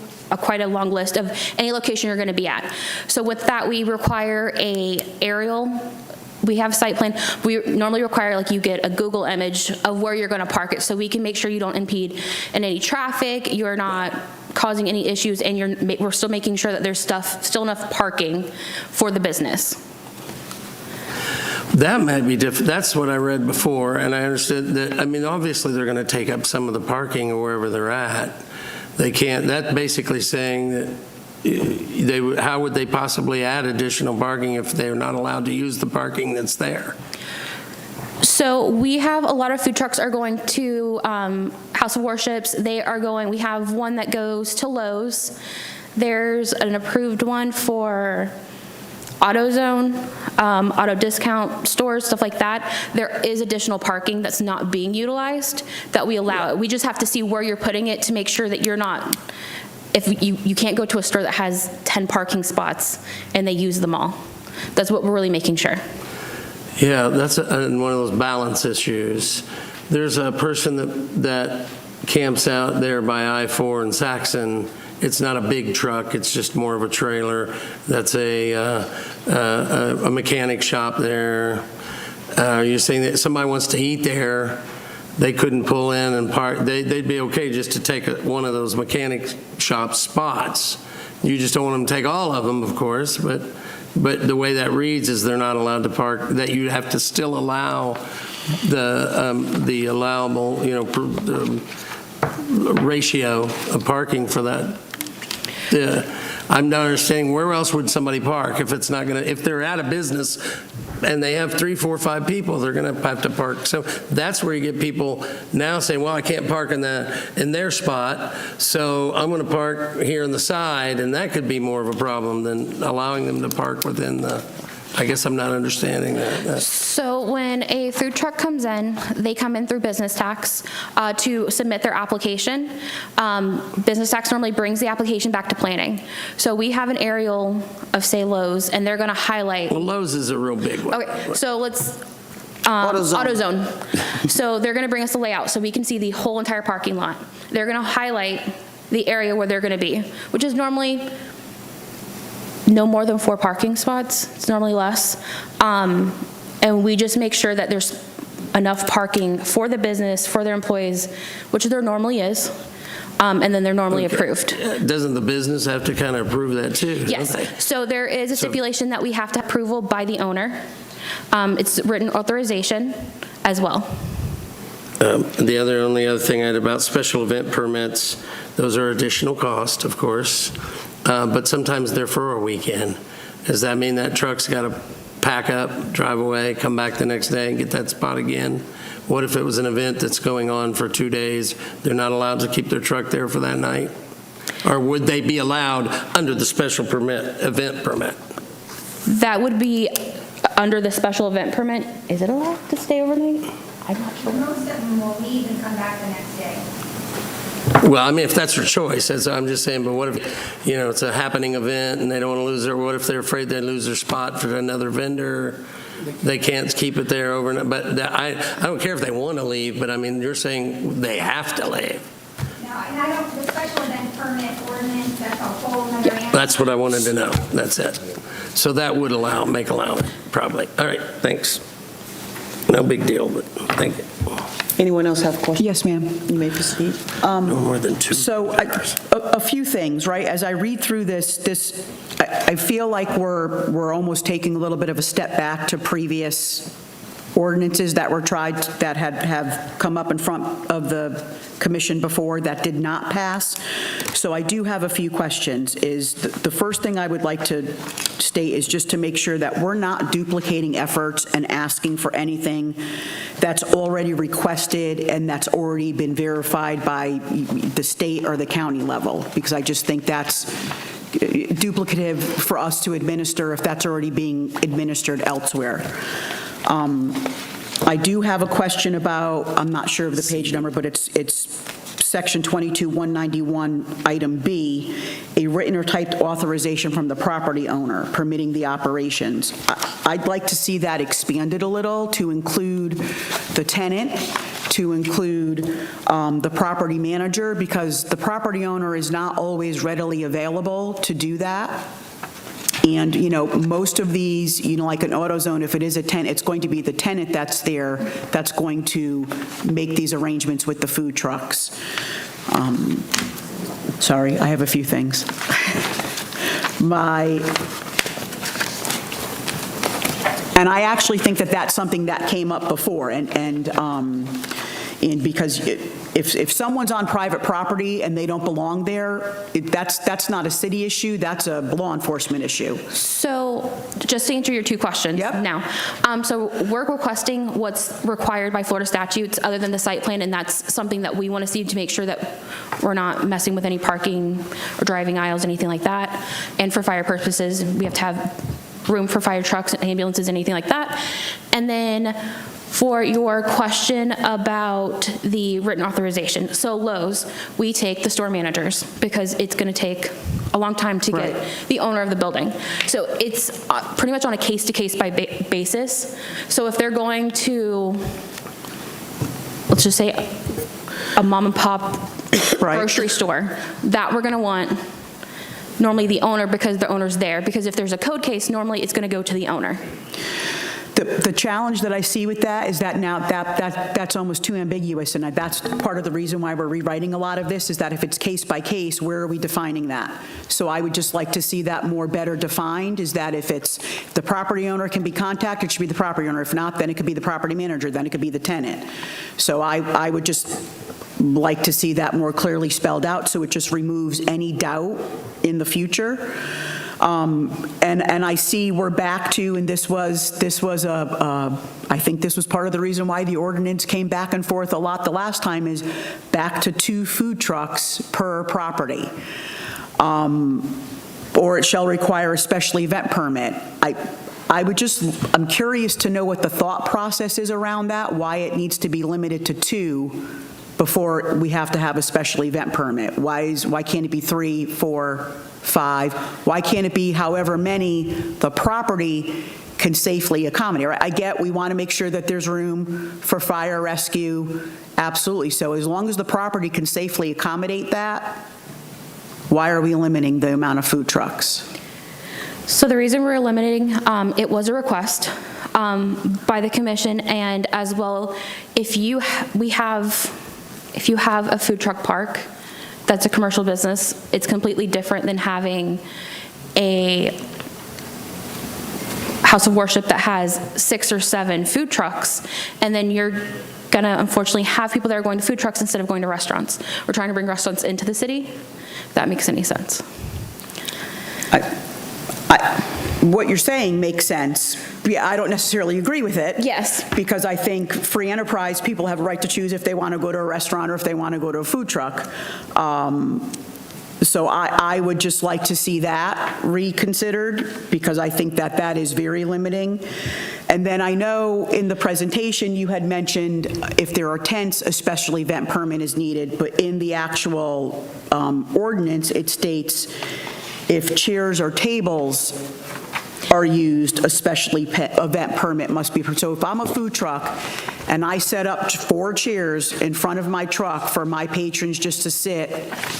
quite a long list of any location you're going to be at. So with that, we require a aerial. We have site plan. We normally require, like, you get a Google image of where you're going to park it, so we can make sure you don't impede in any traffic, you're not causing any issues, and we're still making sure that there's still enough parking for the business. That might be different. That's what I read before, and I understood that, I mean, obviously they're going to take up some of the parking or wherever they're at. They can't, that's basically saying that how would they possibly add additional parking if they're not allowed to use the parking that's there? So we have a lot of food trucks are going to House of Worships. They are going, we have one that goes to Lowe's. There's an approved one for AutoZone, auto discount stores, stuff like that. There is additional parking that's not being utilized that we allow it. We just have to see where you're putting it to make sure that you're not, if you can't go to a store that has 10 parking spots and they use them all. That's what we're really making sure. Yeah, that's one of those balance issues. There's a person that camps out there by I-4 in Saxon. It's not a big truck, it's just more of a trailer. That's a mechanic shop there. You're saying that somebody wants to eat there, they couldn't pull in and park. They'd be okay just to take one of those mechanic shop spots. You just don't want them to take all of them, of course, but But the way that reads is they're not allowed to park, that you have to still allow the allowable, ratio of parking for that. I'm not understanding, where else would somebody park if it's not going to, if they're out of business and they have 3, 4, 5 people, they're going to have to park. So that's where you get people now saying, well, I can't park in their spot, so I'm going to park here on the side, and that could be more of a problem than allowing them to park within the, I guess I'm not understanding that. So when a food truck comes in, they come in through business tax to submit their application. Business tax normally brings the application back to planning. So we have an aerial of, say, Lowe's, and they're going to highlight. Well, Lowe's is a real big one. Okay, so let's, AutoZone. AutoZone. So they're going to bring us the layout so we can see the whole entire parking lot. They're going to highlight the area where they're going to be, which is normally no more than 4 parking spots. It's normally less. And we just make sure that there's enough parking for the business, for their employees, which there normally is, and then they're normally approved. Doesn't the business have to kind of approve that too? Yes. Don't they? So there is a stipulation that we have to have approval by the owner. It's written authorization as well. The only other thing I had about special event permits, those are additional cost, of course, but sometimes they're for a weekend. Does that mean that truck's got to pack up, drive away, come back the next day and get that spot again? What if it was an event that's going on for 2 days? They're not allowed to keep their truck there for that night? Or would they be allowed under the special event permit? That would be under the special event permit. Is it allowed to stay overnight? I'm not sure. Most of them will leave and come back the next day. Well, I mean, if that's their choice, I'm just saying, but what if, it's a happening event and they don't want to lose what if they're afraid they lose their spot for another vendor? They can't keep it there overnight, but I don't care if they want to leave, but I mean, you're saying they have to leave. No, and I don't, the special event permit ordinance, that's a whole other animal. That's what I wanted to know. That's it. So that would make allowance, probably. All right, thanks. No big deal, but thank you. Anyone else have questions? Yes, ma'am. You may proceed. No more than 2. So a few things, right? As I read through this, I feel like we're almost taking a little bit of a step back to previous ordinances that were tried, that have come up in front of the commission before that did not pass. So I do have a few questions. The first thing I would like to state is just to make sure that we're not duplicating efforts and asking for anything that's already requested and that's already been verified by the state or the county level, because I just think that's duplicative for us to administer if that's already being administered elsewhere. I do have a question about, I'm not sure of the page number, but it's Section 22-191, Item B, a written or typed authorization from the property owner permitting the operations. I'd like to see that expanded a little to include the tenant, to include the property manager, because the property owner is not always readily available to do that. And, most of these, like an AutoZone, if it is a tenant, it's going to be the tenant that's there that's going to make these arrangements with the food trucks. Sorry, I have a few things. And I actually think that that's something that came up before, and because if someone's on private property and they don't belong there, that's not a city issue, that's a law enforcement issue. So just to answer your 2 questions now. So we're requesting what's required by Florida statutes other than the site plan, and that's something that we want to see to make sure that we're not messing with any parking or driving aisles, anything like that. And for fire purposes, we have to have room for fire trucks and ambulances, anything like that. And then for your question about the written authorization, so Lowe's, we take the store managers because it's going to take a long time to get the owner of the building. So it's pretty much on a case-to-case basis. So if they're going to, let's just say, a mom-and-pop grocery store, that we're going to want normally the owner, because the owner's there, because if there's a code case, normally it's going to go to the owner. The challenge that I see with that is that now that's almost too ambiguous, and that's part of the reason why we're rewriting a lot of this, is that if it's case by case, where are we defining that? So I would just like to see that more better defined, is that if it's the property owner can be contacted, it should be the property owner. If not, then it could be the property manager, then it could be the tenant. So I would just like to see that more clearly spelled out, so it just removes any doubt in the future. And I see we're back to, and this was I think this was part of the reason why the ordinance came back and forth a lot the last time, is back to 2 food trucks per property. Or it shall require a special event permit. I'm curious to know what the thought process is around that, why it needs to be limited to 2 before we have to have a special event permit. Why can't it be 3, 4, 5? Why can't it be however many the property can safely accommodate? I get we want to make sure that there's room for fire rescue, absolutely. So as long as the property can safely accommodate that, why are we limiting the amount of food trucks? So the reason we're eliminating, it was a request by the commission, and as well, if you have a food truck park that's a commercial business, it's completely different than having a house of worship that has 6 or 7 food trucks, and then you're gonna unfortunately have people that are going to food trucks instead of going to restaurants. We're trying to bring restaurants into the city, if that makes any sense. What you're saying makes sense. Yeah, I don't necessarily agree with it. Yes. Because I think free enterprise, people have a right to choose if they want to go to a restaurant or if they want to go to a food truck. So I would just like to see that reconsidered, because I think that is very limiting. And then I know in the presentation you had mentioned if there are tents, a special event permit is needed, but in the actual ordinance, it states if chairs or tables are used, a special event permit must be. So if I'm a food truck and I set up 4 chairs in front of my truck for my patrons just to sit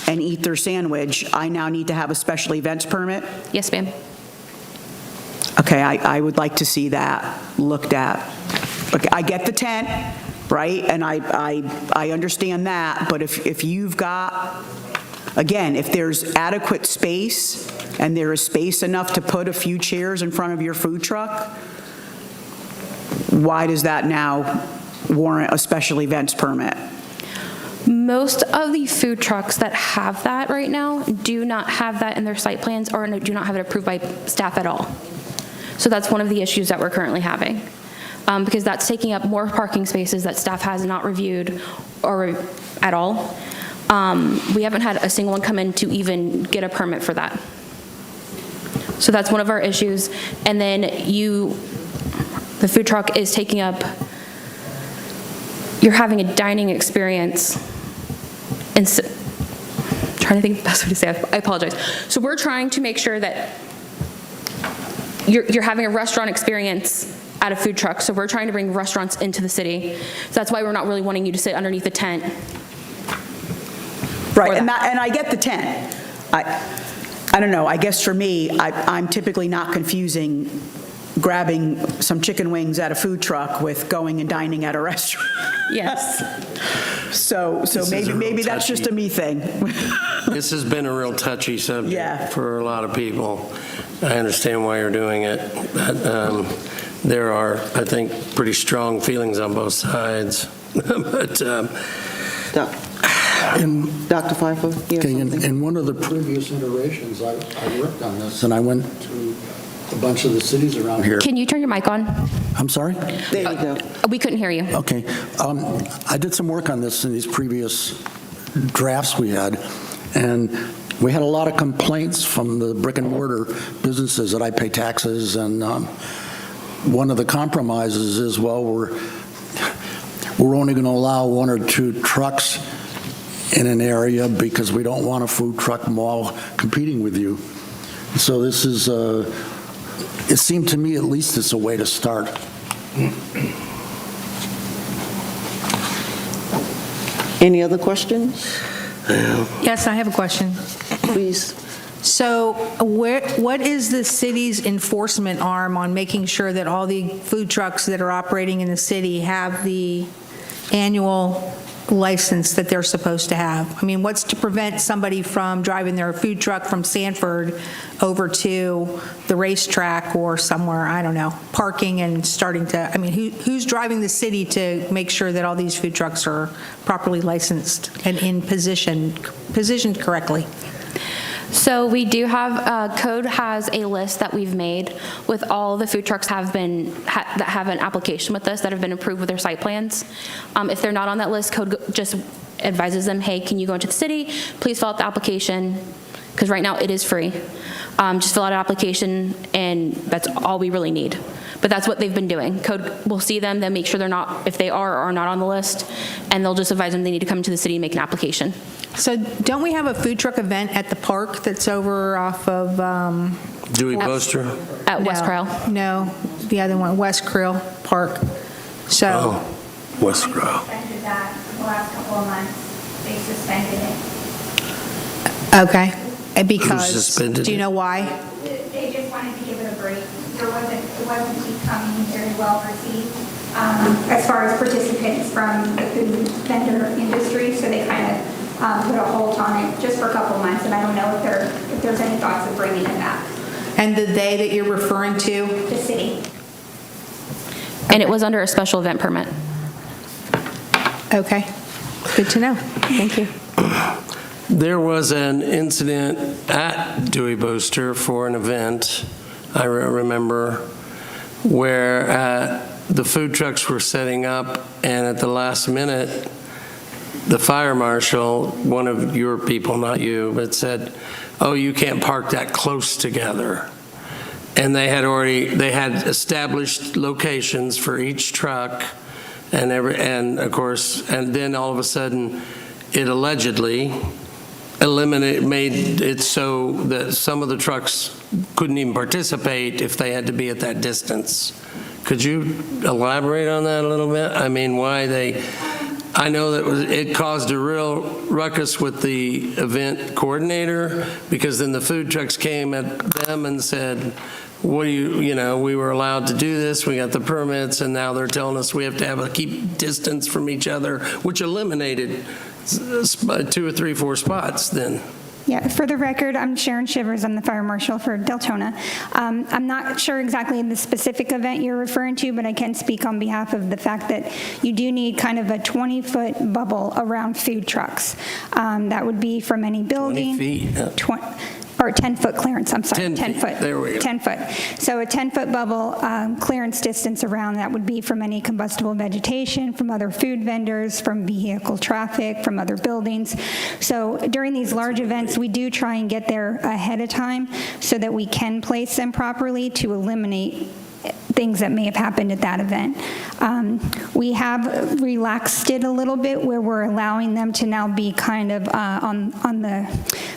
and eat their sandwich, I now need to have a special events permit? Yes, ma'am. Okay, I would like to see that looked at. Okay, I get the tent, right? And I understand that, but if you've got, again, if there's adequate space and there is space enough to put a few chairs in front of your food truck, why does that now warrant a special events permit? Most of the food trucks that have that right now do not have that in their site plans or do not have it approved by staff at all. So that's one of the issues that we're currently having, because that's taking up more parking spaces that staff has not reviewed or at all. We haven't had a single one come in to even get a permit for that. So that's one of our issues. And then the food truck is taking up, you're having a dining experience. And trying to think of the best way to say it, I apologize. So we're trying to make sure that you're having a restaurant experience at a food truck. So we're trying to bring restaurants into the city. So that's why we're not really wanting you to sit underneath the tent. Right, and I get the tent. I don't know, I guess for me, I'm typically not confusing grabbing some chicken wings at a food truck with going and dining at a restaurant. Yes. So maybe that's just a me thing. This has been a real touchy subject Yeah. for a lot of people. I understand why you're doing it. But, there are, I think, pretty strong feelings on both sides. But Dr. Pfeiffer, you have Okay, something? in one of the previous iterations, I worked on this, and I went to a bunch of the cities around here. Can you turn your mic on? I'm sorry? There you go. We couldn't hear you. Okay. I did some work on this in these previous drafts we had, and we had a lot of complaints from the brick and mortar businesses that I pay taxes, and one of the compromises is, well, we're only going to allow 1 or 2 trucks in an area because we don't want a food truck mall competing with you. So this is, it seemed to me at least it's a way to start. Any other questions? Yes, I have a question. Please. So what is the city's enforcement arm on making sure that all the food trucks that are operating in the city have the annual license that they're supposed to have? I mean, what's to prevent somebody from driving their food truck from Sanford over to the racetrack or somewhere, I don't know, parking and starting to, I mean, who's driving the city to make sure that all these food trucks are properly licensed and in positioned correctly? So we do have, Code has a list that we've made with all the food trucks that have an application with us that have been approved with their site plans. If they're not on that list, Code just advises them, hey, can you go into the city? Please fill out the application, because right now it is free. Just fill out an application, and that's all we really need. But that's what they've been doing. Code will see them, then make sure they're not, if they are or are not on the list, and they'll just advise them they need to come to the city and make an application. So don't we have a food truck event at the park that's over off of? Dewey Boaster? At West Cryle? No, the other one, West Cryle Park. So. Oh, West Cryle. Suspended that the last couple of months. They suspended it. Okay. Because, suspended do you it? know why? They just wanted to give it a break. It wasn't becoming very well received as far as participants from the food vendor industry, so they kind of put a hold on it just for a couple months, and I don't know if there's any thoughts of bringing it back. And the they that you're referring to? The city. And it was under a special event permit. Okay. Good to know. Thank you. There was an incident at Dewey Boaster for an event, I remember, where the food trucks were setting up, and at the last minute, the fire marshal, one of your people, not you, but said, oh, you can't park that close together. And they had established locations for each truck, and of course, and then all of a sudden, it allegedly made it so that some of the trucks couldn't even participate if they had to be at that distance. Could you elaborate on that a little bit? I mean, I know that it caused a real ruckus with the event coordinator, because then the food trucks came at them and said, what do we were allowed to do this, we got the permits, and now they're telling us we have to keep distance from each other, which eliminated 2 or 3, 4 spots then. Yeah, for the record, I'm Sharon Shivers. I'm the fire marshal for Deltona. I'm not sure exactly the specific event you're referring to, but I can speak on behalf of the fact that you do need kind of a 20-foot bubble around food trucks. That would be from any building. 20 feet. Yeah. Or 10-foot clearance, I'm sorry, 10 foot. There we go. 10 foot. So a 10-foot bubble clearance distance around that would be from any combustible vegetation, from other food vendors, from vehicle traffic, from other buildings. So during these large events, we do try and get there ahead of time so that we can place them properly to eliminate things that may have happened at that event. We have relaxed it a little bit where we're allowing them to now be kind of on the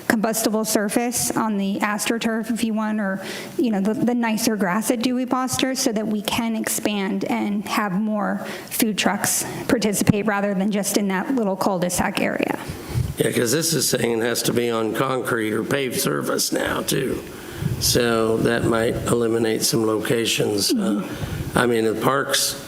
combustible surface, on the AstroTurf if you want, or the nicer grass at Dewey Boaster, so that we can expand and have more food trucks participate rather than just in that little cul-de-sac area. Yeah, because this is saying it has to be on concrete or paved surface now, too. So that might eliminate some locations. I mean, the parks,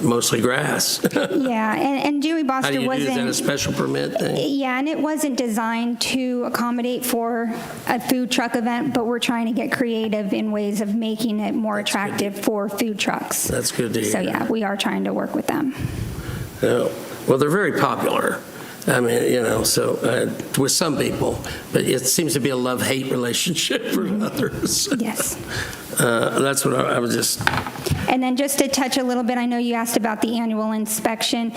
mostly grass. Yeah, and Dewey How do Boaster you do? wasn't... Is that a special permit thing? Yeah, and it wasn't designed to accommodate for a food truck event, but we're trying to get creative in ways of making it more attractive for food trucks. That's good to hear. So yeah, we are trying to work with them. Well, they're very popular. I mean, so with some people, but it seems to be a love-hate relationship for others. Yes. That's what I was just... And then just to touch a little bit, I know you asked about the annual inspection.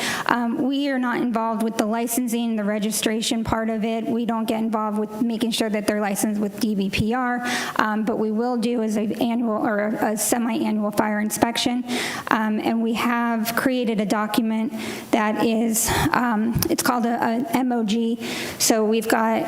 We are not involved with the licensing, the registration part of it. We don't get involved with making sure that they're licensed with DVPR, but we will do as an annual or a semi-annual fire inspection. And we have created a document that is, it's called a MOG. So we've got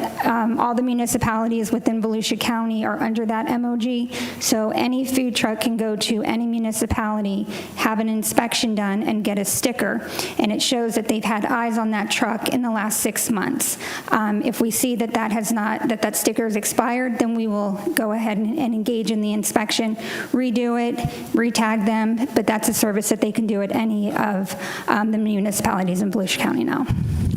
all the municipalities within Volusia County are under that MOG. So any food truck can go to any municipality, have an inspection done, and get a sticker, and it shows that they've had eyes on that truck in the last 6 months. If we see that that sticker is expired, then we will go ahead and engage in the inspection, redo it, retag them, but that's a service that they can do at any of the municipalities in Volusia County now.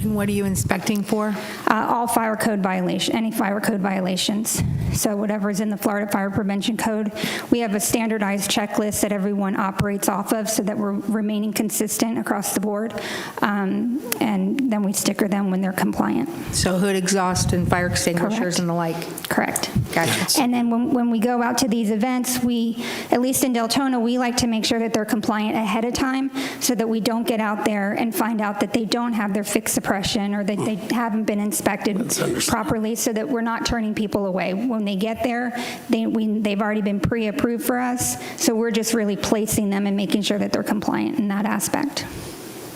And what are you inspecting for? All fire code violation, any fire code violations. So whatever is in the Florida Fire Prevention Code. We have a standardized checklist that everyone operates off of so that we're remaining consistent across the board. And then we sticker them when they're compliant. So hood exhaust and fire extinguishers Correct. and the like? Correct. Gotcha. And then when we go out to these events, we, at least in Deltona, we like to make sure that they're compliant ahead of time so that we don't get out there and find out that they don't have their fixed suppression or that they haven't been inspected properly, so that we're not turning people away. When they get there, they've already been pre-approved for us, so we're just really placing them and making sure that they're compliant in that aspect.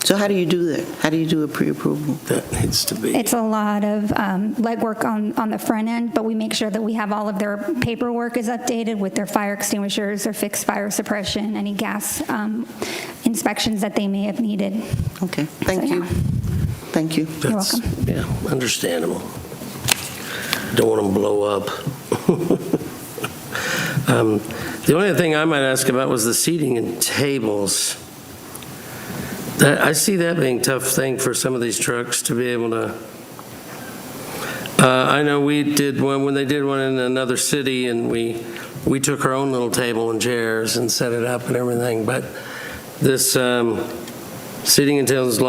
So how do you do that? How do you do a pre-approval? That needs to be. It's a lot of legwork on the front end, but we make sure that we have all of their paperwork is updated with their fire extinguishers, their fixed fire suppression, any gas inspections that they may have needed. Okay, thank you. Thank you. You're welcome. Yeah, understandable. Don't want them to blow up. The only thing I might ask about was the seating and tables. I see that being a tough thing for some of these trucks to be able to. I know we did one when they did one in another city, and we took our own little table and chairs and set it up and everything. But this seating and tables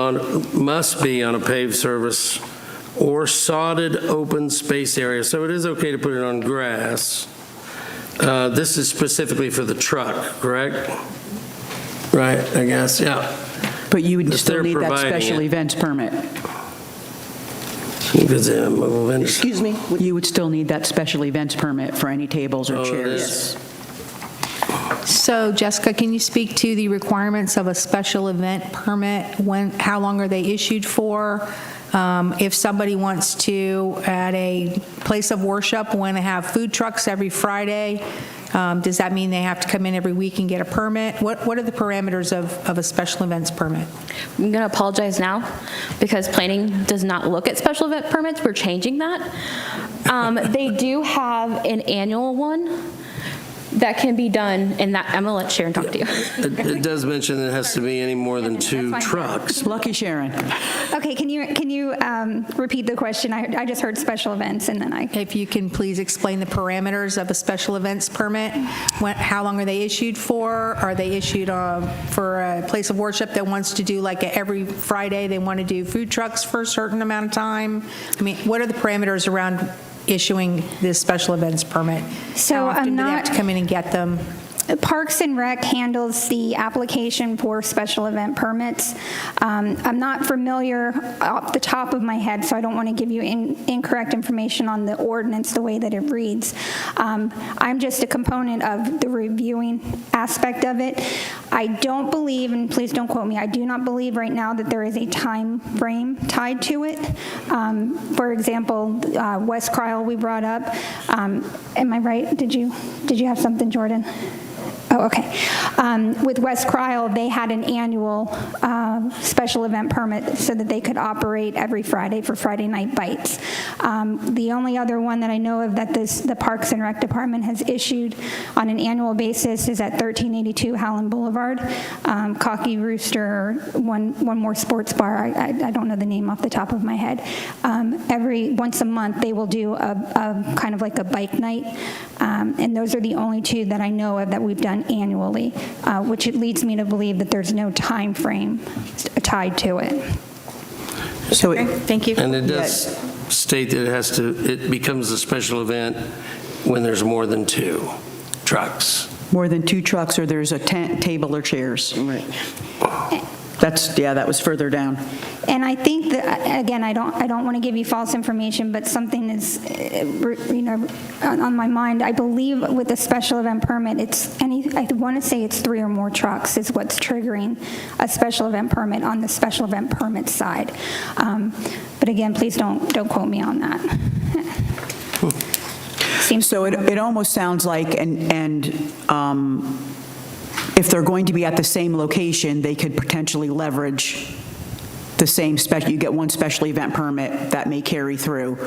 must be on a paved surface or sodded open space area. So it is okay to put it on grass. This is specifically for the truck, correct? Right, I guess, yeah. But you would If still they're need that providing special it. events permit. Excuse me? You would still need that special events permit for any tables or Oh, it chairs. is. So Jessica, can you speak to the requirements of a special event permit? How long are they issued for? If somebody wants to, at a place of worship, want to have food trucks every Friday, does that mean they have to come in every week and get a permit? What are the parameters of a special events permit? I'm going to apologize now because planning does not look at special event permits. We're changing that. They do have an annual one that can be done, and that I'm going to let Sharon talk to you. It does mention it has to be any more than two That's fine. trucks. Lucky Sharon. Okay, can you repeat the question? I just heard special events, and then If you can please explain the parameters of a special events permit. How long are they issued for? Are they issued for a place of worship that wants to do like every Friday, they want to do food trucks for a certain amount of time? I mean, what are the parameters around issuing this special events permit? So How often I'm do they have not- to come in and get them? Parks and Rec handles the application for special event permits. I'm not familiar off the top of my head, so I don't want to give you incorrect information on the ordinance, the way that it reads. I'm just a component of the reviewing aspect of it. I don't believe, and please don't quote me, I do not believe right now that there is a time frame tied to it. For example, West Cryle we brought up. Am I right? Did you have something, Jordan? Oh, okay. With West Cryle, they had an annual special event permit so that they could operate every Friday for Friday Night Bites. The only other one that I know of that the Parks and Rec Department has issued on an annual basis is at 1382 Howland Boulevard. Cocky Rooster, one more sports bar. I don't know the name off the top of my head. Once a month, they will do a kind of like a bike night, and those are the only two that I know of that we've done annually, which it leads me to believe that there's no time frame tied to it. So Thank you. And it does state that it becomes a special event when there's more than two trucks. more than two trucks or there's a tent, table, or chairs. Right. That was further down. And I think that, again, I don't want to give you false information, but something is, on my mind. I believe with the special event permit, I want to say it's 3 or more trucks is what's triggering a special event permit on the special event permit side. But again, please don't quote me on that. seems. So it almost sounds like, if they're going to be at the same location, they could potentially leverage the same special, you get one special event permit that may carry through.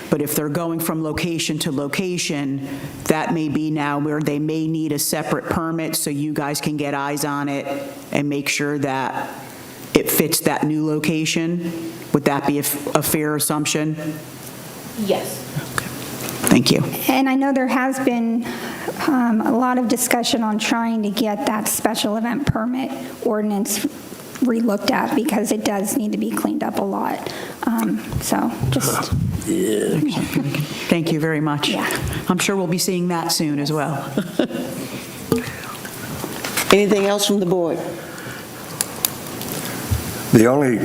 But if they're going from location to location, that may be now where they may need a separate permit so you guys can get eyes on it and make sure that it fits that new location. Would that be a fair assumption? Yes. Thank you. And I know there has been a lot of discussion on trying to get that special event permit ordinance re-looked at because it does need to be cleaned up a lot. So just. Thank you very much. Yeah. I'm sure we'll be seeing that soon as well. Anything else from the board? The only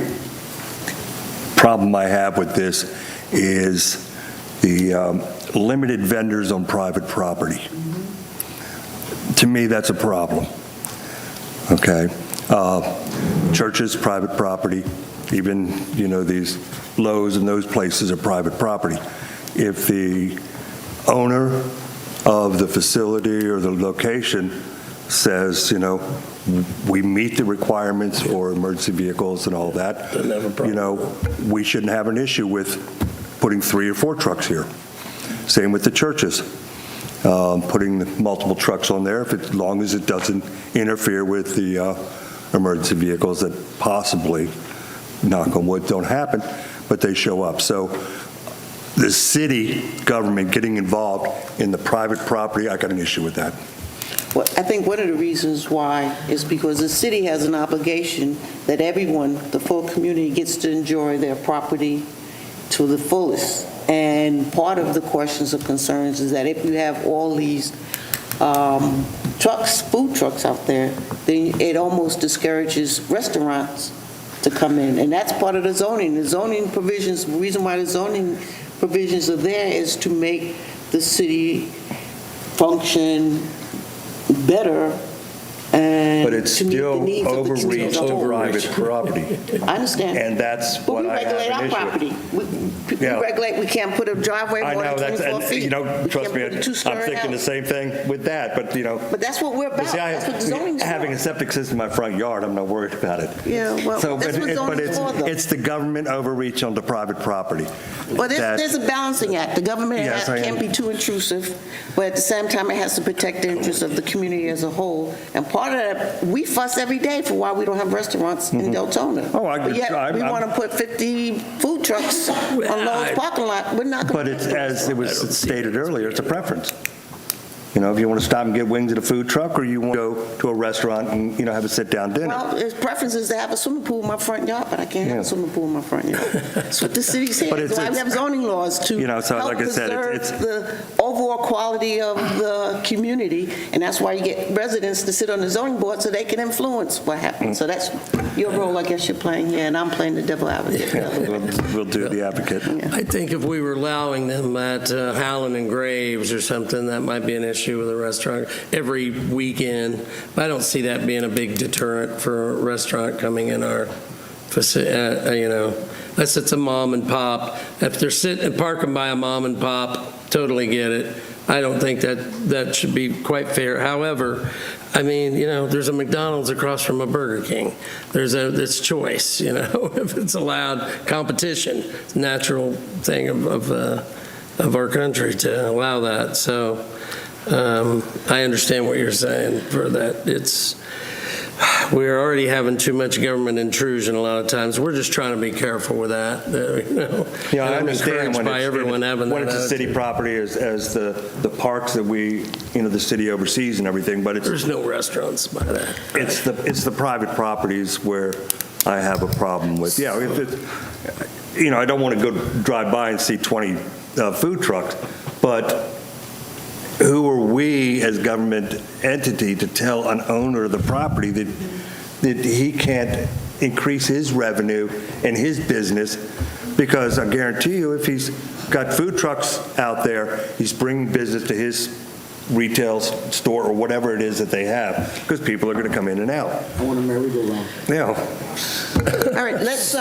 problem I have with this is the limited vendors on private property. To me, that's a problem. Okay? Churches, private property, even, these Lowe's and those places are private property. If the owner of the facility or the location says, we meet the requirements for emergency vehicles and all that, we shouldn't have an issue with putting 3 or 4 trucks here. Same with the churches, putting multiple trucks on there, as long as it doesn't interfere with the emergency vehicles that possibly, knock on wood, don't happen, but they show up. So the city government getting involved in the private property, I got an issue with that. Well, I think one of the reasons why is because the city has an obligation that everyone, the full community, gets to enjoy their property to the fullest. And part of the questions or concerns is that if you have all these trucks, food trucks out there, then it almost discourages restaurants to come in. And that's part of the zoning. The zoning provisions, the reason why the zoning provisions are there is to make the city function better and But it's to meet the still needs of the community overreach as a whole. private property. I understand. And that's But what we I have regulate an our issue property. with. We regulate, we can't put a driveway I more know, than that's, 24 feet. and, We trust can't me, put a I'm two-story thinking the house. same thing with that, but, But that's what we're but about. see, That's what the zoning's for. having a septic system in my front yard, I'm not worried about it. Yeah, well, So, that's what but zoning's for, though. it's the government overreach onto private property. Well, that- there's a balancing act. The government Yes, I can't be too intrusive, but at the same time, it has to protect the interests of the community as a whole. And part of that, we fuss every day for why we don't have restaurants in Deltona. Oh, But yet, we want to put 50 food trucks on Lowe's parking lot. We're not going But to. it's, as it was stated earlier, it's a preference. If you want to stop and get wings at a food truck, or you want to go to a restaurant and, have a sit-down dinner. Well, his preference is to have a swimming pool in my front yard, but I can't have a swimming pool in my front yard. That's what the city says. But That's why we have zoning laws to so help like I said, preserve the overall quality of the community, and that's why you get residents to sit on the zoning board so they can influence what happens. So that's your role, I guess, you're playing here, and I'm playing the devil advocate. We'll do the advocate. I think if we were allowing them at Howland and Graves or something, that might be an issue with a restaurant every weekend. But I don't see that being a big deterrent for a restaurant coming in our facility, unless it's a mom and pop. If they're sitting and parking by a mom and pop, totally get it. I don't think that should be quite fair. However, there's a McDonald's across from a Burger King. It's choice, if it's allowed competition. It's a natural thing of our country to allow that. So I understand what you're saying for that. We're already having too much government intrusion a lot of times. We're just trying to be careful with that. I understand when it's a city property as the parks that the city oversees and everything, but there's no restaurants by that. It's the private properties where I have a problem with. I don't want to go drive by and see 20 food trucks, but who are we as government entity to tell an owner of the property that he can't increase his revenue and his business? Because I guarantee you, if he's got food trucks out there, he's bringing business to his retail store or whatever it is that they have, because people are going to come in and out. I want a merry-go-round. Yeah. All right, let's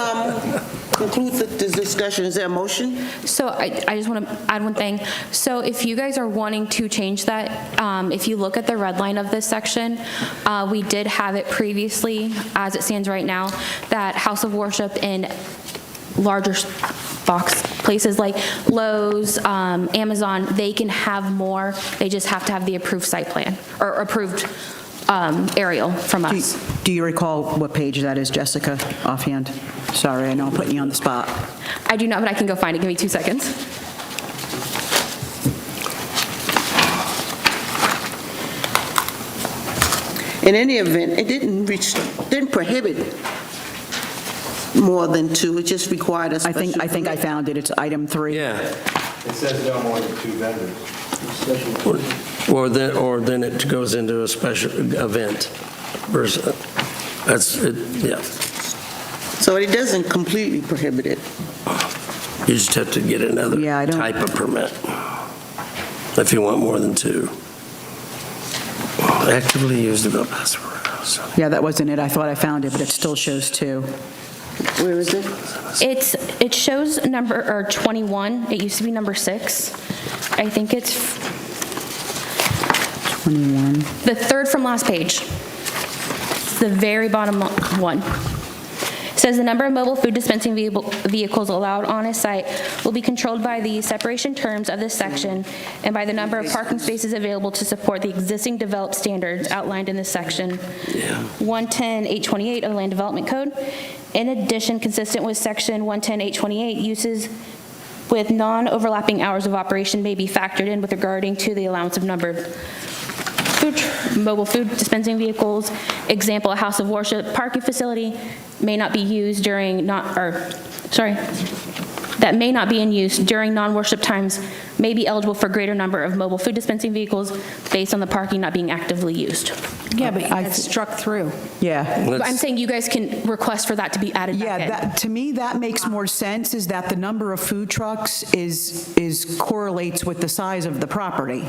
conclude the discussion. Is there a motion? So I just want to add one thing. So if you guys are wanting to change that, if you look at the red line of this section, we did have it previously, as it stands right now, that house of worship in larger box places like Lowe's, Amazon, they can have more. They just have to have the approved site plan or approved aerial from us. Do you recall what page that is, Jessica, offhand? Sorry, I know I'm putting you on the spot. I do not, but I can go find it. Give me 2 seconds. In any event, it didn't prohibit more than 2, it just required a I special think I found it. It's item 3. Yeah. It says no more than 2 vendors. Or then it goes into a special event. That's, yeah. So it doesn't completely prohibit it. You just have to get another Yeah, I don't- type of permit if you want more than 2. Actively used to go past. Yeah, that wasn't it. I thought I found it, but it still shows 2. Where is it? It shows number, or 21. It used to be number 6. I think it's 21. the third from last page. It's the very bottom one. It says the number of mobile food dispensing vehicles allowed on a site will be controlled by the separation terms of this section and by the number of parking spaces available to support the existing developed standards outlined in this section. 110-828 of the Land Development Code. In addition, consistent with section 110-828, uses with non-overlapping hours of operation may be factored in with regarding to the allowance of number of mobile food dispensing vehicles. Example, a house of worship parking facility may not be used during that may not be in use during non-worship times may be eligible for greater number of mobile food dispensing vehicles based on the parking not being actively used. Yeah, but it's struck through. Yeah. But I'm saying you guys can request for that to be added back in. Yeah, to me, that makes more sense, is that the number of food trucks is correlates with the size of the property.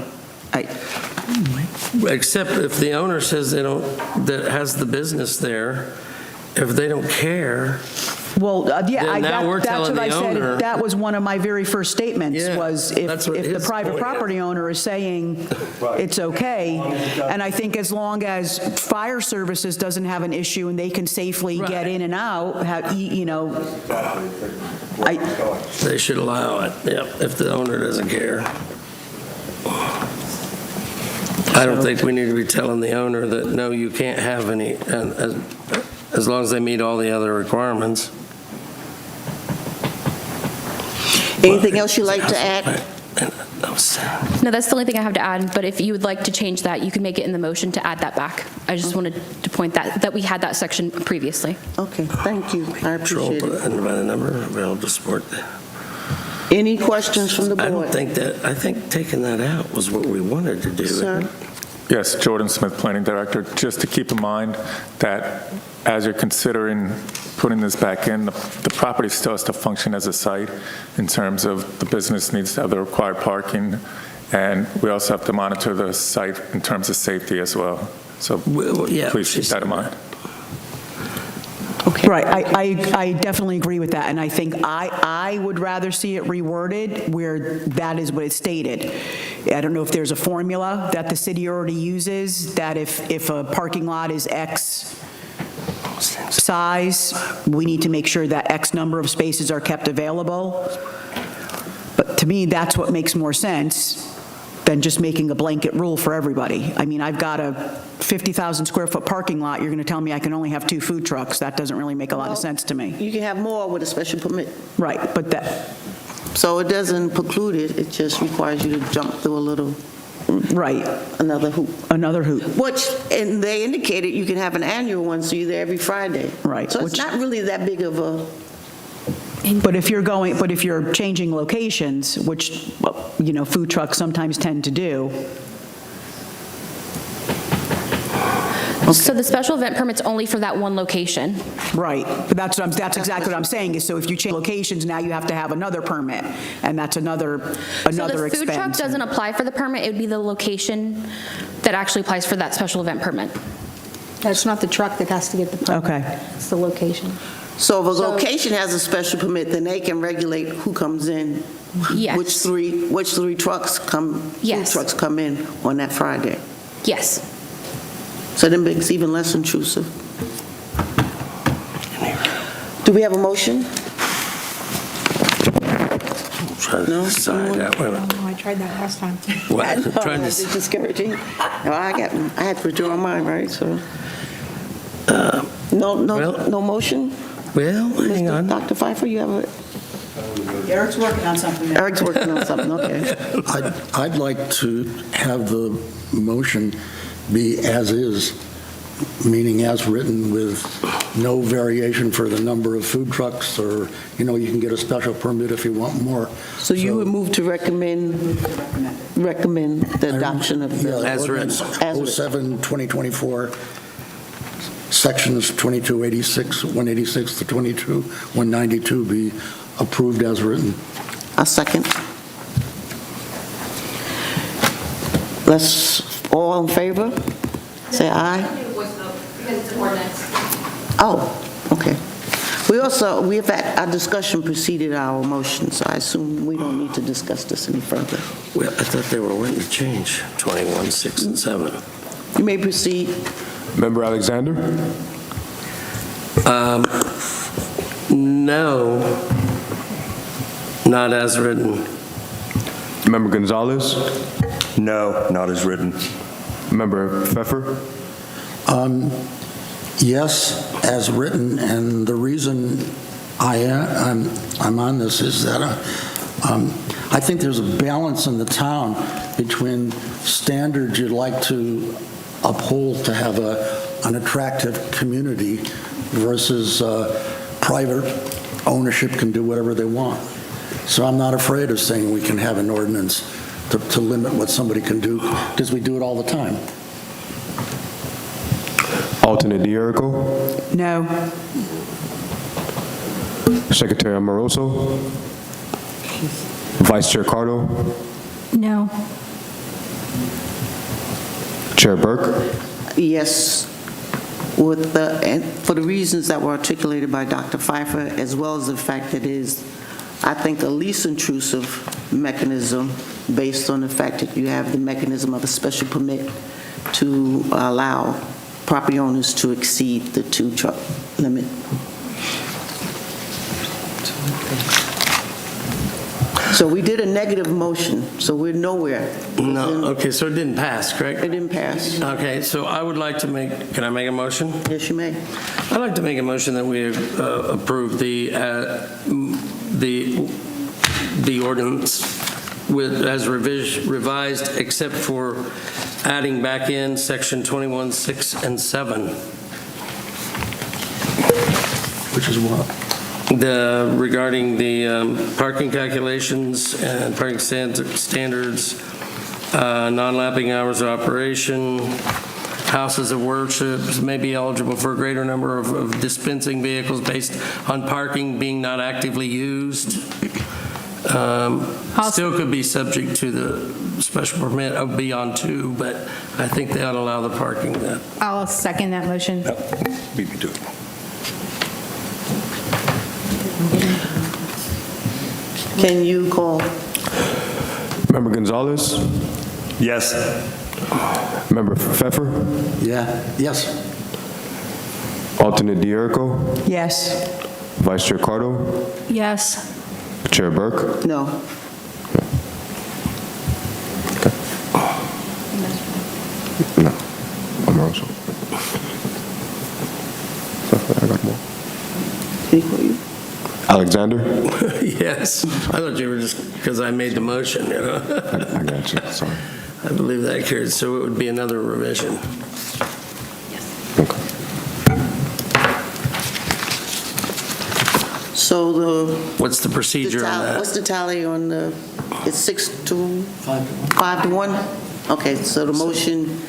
Except if the owner says that has the business there, if they don't care. Well, yeah, Then now we're that's telling what I the owner- said. That was one of my very first statements, Yeah, was if that's what the his private point is. property owner is saying it's okay, and I think as long as fire services doesn't have an issue and they can safely get Right. in and out, They should allow it, if the owner doesn't care. I don't think we need to be telling the owner that, no, you can't have any, as long as they meet all the other requirements. Anything else you'd like to add? No, that's the only thing I have to add, but if you would like to change that, you can make it in the motion to add that back. I just wanted to point that we had that section previously. Okay, thank you. I Control appreciate it. and by the number available to support that. Any questions from the I board? don't think I think taking that out was what we wanted to do. Sir? Yes, Jordan Smith, Planning Director. Just to keep in mind that as you're considering putting this back in, the property still has to function as a site in terms of the business needs to have the required parking, and we also have to monitor the site in terms of safety as well. So yeah, please keep that in mind. Right, I definitely agree with that, and I think I would rather see it reworded where that is what it's stated. I don't know if there's a formula that the city already uses, that if a parking lot is X size, we need to make sure that X number of spaces are kept available. But to me, that's what makes more sense than just making a blanket rule for everybody. I mean, I've got a 50,000 square foot parking lot, you're going to tell me I can only have 2 food trucks. That doesn't really make a lot of sense to me. You can have more with a special permit. Right, but that, So it doesn't preclude it, it just requires you to jump through a little, right, another hoop. another hoop. Which, and they indicated you can have an annual one, so you're there every Friday. Right, So it's which- not really that big of a, But if you're changing locations, which, food trucks sometimes tend to do. So the special event permit's only for that one location. Right, but that's exactly what I'm saying, is so if you change locations, now you have to have another permit, and that's another expense. So the food truck doesn't apply for the permit, it would be the location that actually applies for that special event permit. That's not the truck that has to get the permit. Okay. It's the location. So if a location has a special permit, then they can regulate who comes in? Yes. Which three trucks come, Yes. food trucks come in on that Friday? Yes. So that makes it even less intrusive. Do we have a motion? Trying to No? decide that. Wait a minute. Oh, I tried that last time. What? I'm trying It's to, discouraging. No, I had to withdraw mine, right, so. No motion? well, hang on. Dr. Pfeiffer, you have a, Eric's working on something there. Eric's working on something, okay. I'd like to have the motion be as is, meaning as written with no variation for the number of food trucks, or, you can get a special permit if you want more. So you would move to recommend the adoption of the... As written. As written. 07, 2024, sections 2286, 186 to 22, 192 be approved as written. A second. Let's, all in favor? Say aye. Because it's an ordinance. Oh, okay. We have had, our discussion preceded our motion, so I assume we don't need to discuss this any further. Well, I thought they were wanting to change 21, 6, and 7. You may proceed. Member Alexander? No, not as written. Member Gonzalez? No, not as written. Member Pfeffer? Yes, as written, and the reason I'm on this is that I think there's a balance in the town between standards you'd like to uphold to have an attractive community versus private ownership can do whatever they want. So I'm not afraid of saying we can have an ordinance to limit what somebody can do, because we do it all the time. Alternate D'Erico? No. Secretary Amoroso? Vice Chair Cardo? No. Chair Burke? Yes, and for the reasons that were articulated by Dr. Pfeiffer, as well as the fact that it is, I think, a least intrusive mechanism based on the fact that you have the mechanism of a special permit to allow property owners to exceed the 2-truck limit. So we did a negative motion, so we're nowhere. No, okay, so it didn't pass, correct? It didn't pass. Okay, so I would like to can I make a motion? Yes, you may. I'd like to make a motion that we approve the ordinance as revised, except for adding back in section 21, 6, and 7. Which is what? Regarding the parking calculations and parking standards, non-lapping hours of operation, houses of worship may be eligible for a greater number of dispensing vehicles based on parking being not actively used. Still could be subject to the special permit of beyond 2, but I think they ought to allow the parking then. I'll second that motion. Beat me to it. Can you call? Member Gonzalez? Yes. Member Pfeffer? Yeah, yes. Alternate D'Erico? Yes. Vice Chair Cardo? Yes. Chair Burke? No. No. Amoroso. Pfeffer, I got more. Can he call you? Alexander? Yes, I thought you were just, because I made the motion, I got you, sorry. I believe that carried, so it would be another revision. Okay. So What's the procedure on that? what's the tally on the, it's 6 to 5 to 1? Okay, so the motion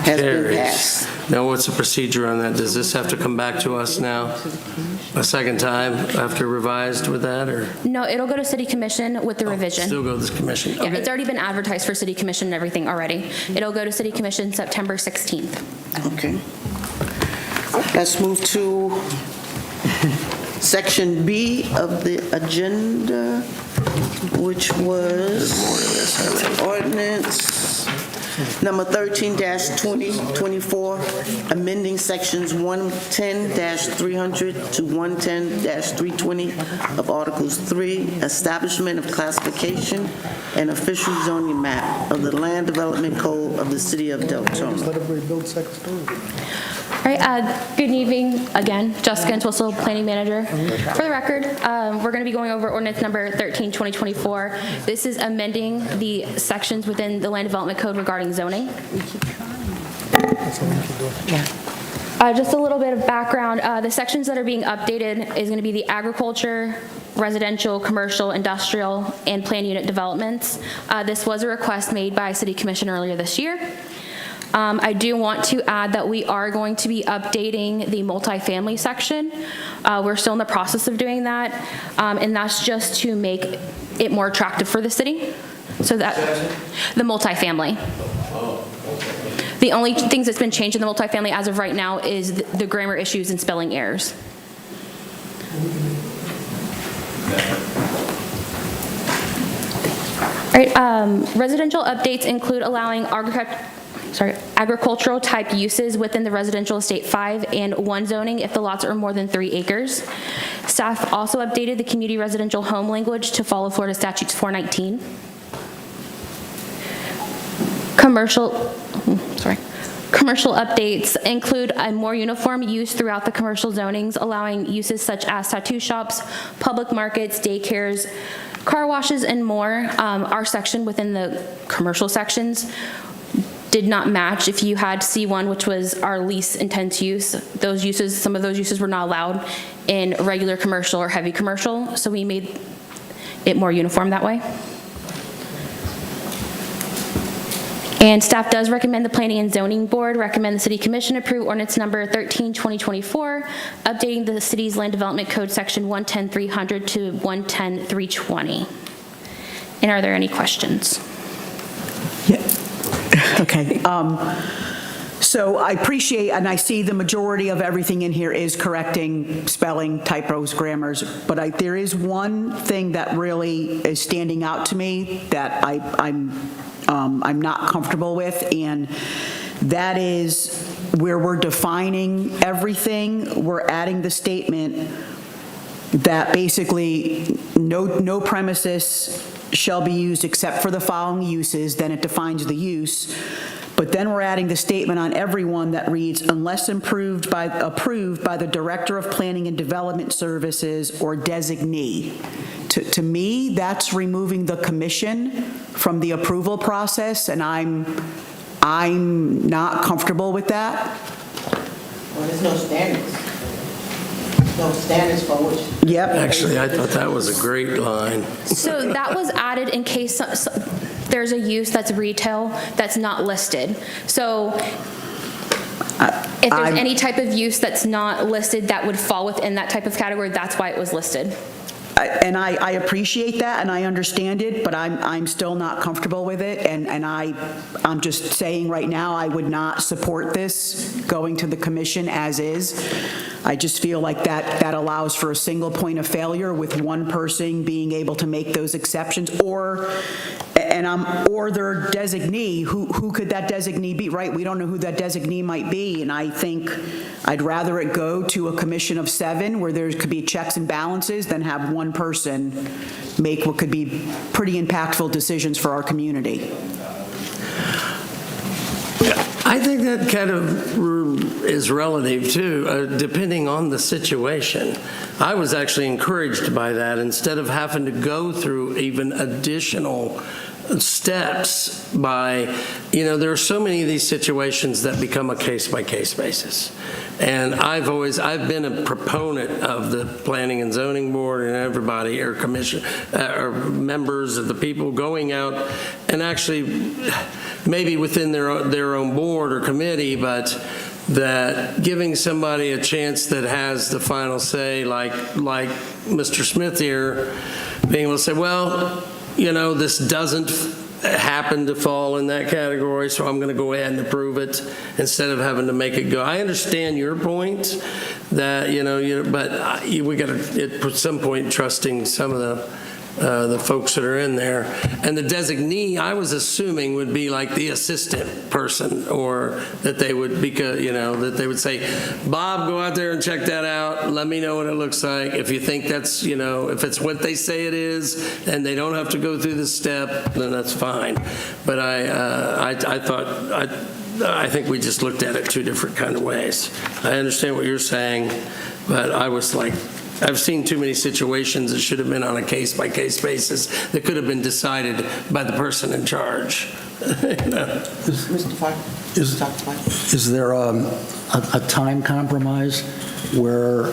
has been Carries. passed. Now, what's the procedure on that? Does this have to come back to us now a second time after revised with that, or? No, it'll go to city commission with the revision. Still go to the commission? Yeah, it's already been advertised for city commission and everything already. It'll go to city commission September 16th. Okay. Let's move to Section B of the agenda, which was ordinance number 13-2024, amending sections 110-300 to 110-320 of Articles 3, establishment of classification and official zoning map of the Land Development Code of the City of Deltona. All right, good evening again. Jessica Entwistle, Planning Manager. For the record, we're going to be going over ordinance number 13-2024. This is amending the sections within the Land Development Code regarding zoning. Just a little bit of background. The sections that are being updated is going to be the agriculture, residential, commercial, industrial, and plan unit developments. This was a request made by City Commission earlier this year. I do want to add that we are going to be updating the multifamily section. We're still in the process of doing that, and that's just to make it more attractive for the city. So that the multifamily. The only things that's been changed in the multifamily as of right now is the grammar issues and spelling errors. All right, residential updates include allowing agricultural type uses within the residential estate 5 and 1 zoning if the lots are more than 3 acres. Staff also updated the community residential home language to follow Florida Statutes 419. Commercial updates include a more uniform use throughout the commercial zonings, allowing uses such as tattoo shops, public markets, daycares, car washes, and more. Our section within the commercial sections did not match. If you had C1, which was our least intense use, those uses, some of those uses were not allowed in regular commercial or heavy commercial, so we made it more uniform that way. And staff does recommend the Planning and Zoning Board recommend the City Commission approve ordinance number 13-2024, updating the city's Land Development Code section 110-300 to 110-320. And are there any questions? Yeah. Okay. So I appreciate, and I see the majority of everything in here is correcting spelling, typos, grammars, but there is one thing that really is standing out to me that I'm not comfortable with, and that is where we're defining everything. We're adding the statement that basically no premises shall be used except for the following uses, then it defines the use. But then we're adding the statement on everyone that reads, unless approved by the Director of Planning and Development Services or designee. To me, that's removing the commission from the approval process, and I'm not comfortable with that. Well, there's no standards. No standards for which. Yep. Actually, I thought that was a great line. So that was added in case there's a use that's retail that's not listed. So if there's any type of use that's not listed that would fall within that type of category, that's why it was listed. And I appreciate that, and I understand it, but I'm still not comfortable with it, and I'm just saying right now, I would not support this going to the commission as is. I just feel like that allows for a single point of failure with one person being able to make those exceptions, or their designee. Who could that designee be, right? We don't know who that designee might be, and I think I'd rather it go to a commission of 7 where there could be checks and balances than have one person make what could be pretty impactful decisions for our community. I think that kind of is relative too, depending on the situation. I was actually encouraged by that instead of having to go through even additional steps by, there are so many of these situations that become a case-by-case basis. And I've been a proponent of the Planning and Zoning Board and everybody, or commission, or members of the people going out and actually, maybe within their own board or committee, but that giving somebody a chance that has the final say, like Mr. Smith here, being able to say, well, this doesn't happen to fall in that category, so I'm going to go ahead and approve it instead of having to make it go. I understand your point that, but we got to, at some point, trusting some of the folks that are in there. And the designee, I was assuming, would be like the assistant person, or that they would, because, that they would say, Bob, go out there and check that out. Let me know what it looks like. If you think that's, if it's what they say it is, and they don't have to go through this step, then that's fine. But I think we just looked at it two different kind of ways. I understand what you're saying, but I was like, I've seen too many situations that should have been on a case-by-case basis that could have been decided by the person in charge. Mr. Fine? Is there a time compromise where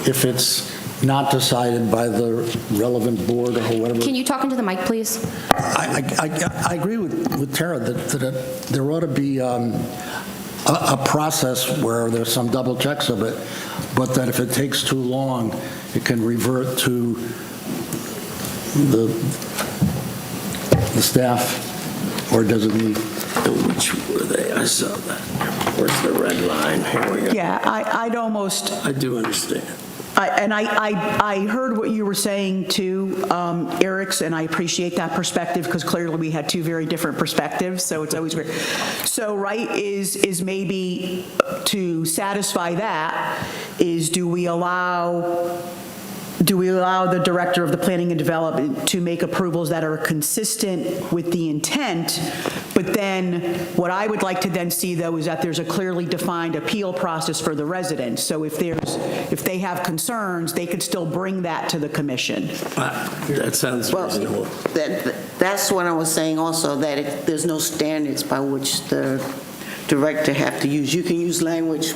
if it's not decided by the relevant board or whatever? Can you talk into the mic, please? I agree with Tara that there ought to be a process where there's some double checks of it, but that if it takes too long, it can revert to the staff or designee. Which were they? I saw that. Where's the red line? Here we go. Yeah, I'd almost, I do understand. I heard what you were saying too, Eric's, and I appreciate that perspective, because clearly we had two very different perspectives, so it's always great. So, right, is maybe to satisfy that, is do we allow the director of the planning and development to make approvals that are consistent with the intent? But then what I would like to then see, though, is that there's a clearly defined appeal process for the residents. So if they have concerns, they could still bring that to the commission. That sounds reasonable. That's what I was saying also, that there's no standards by which the director have to use. You can use language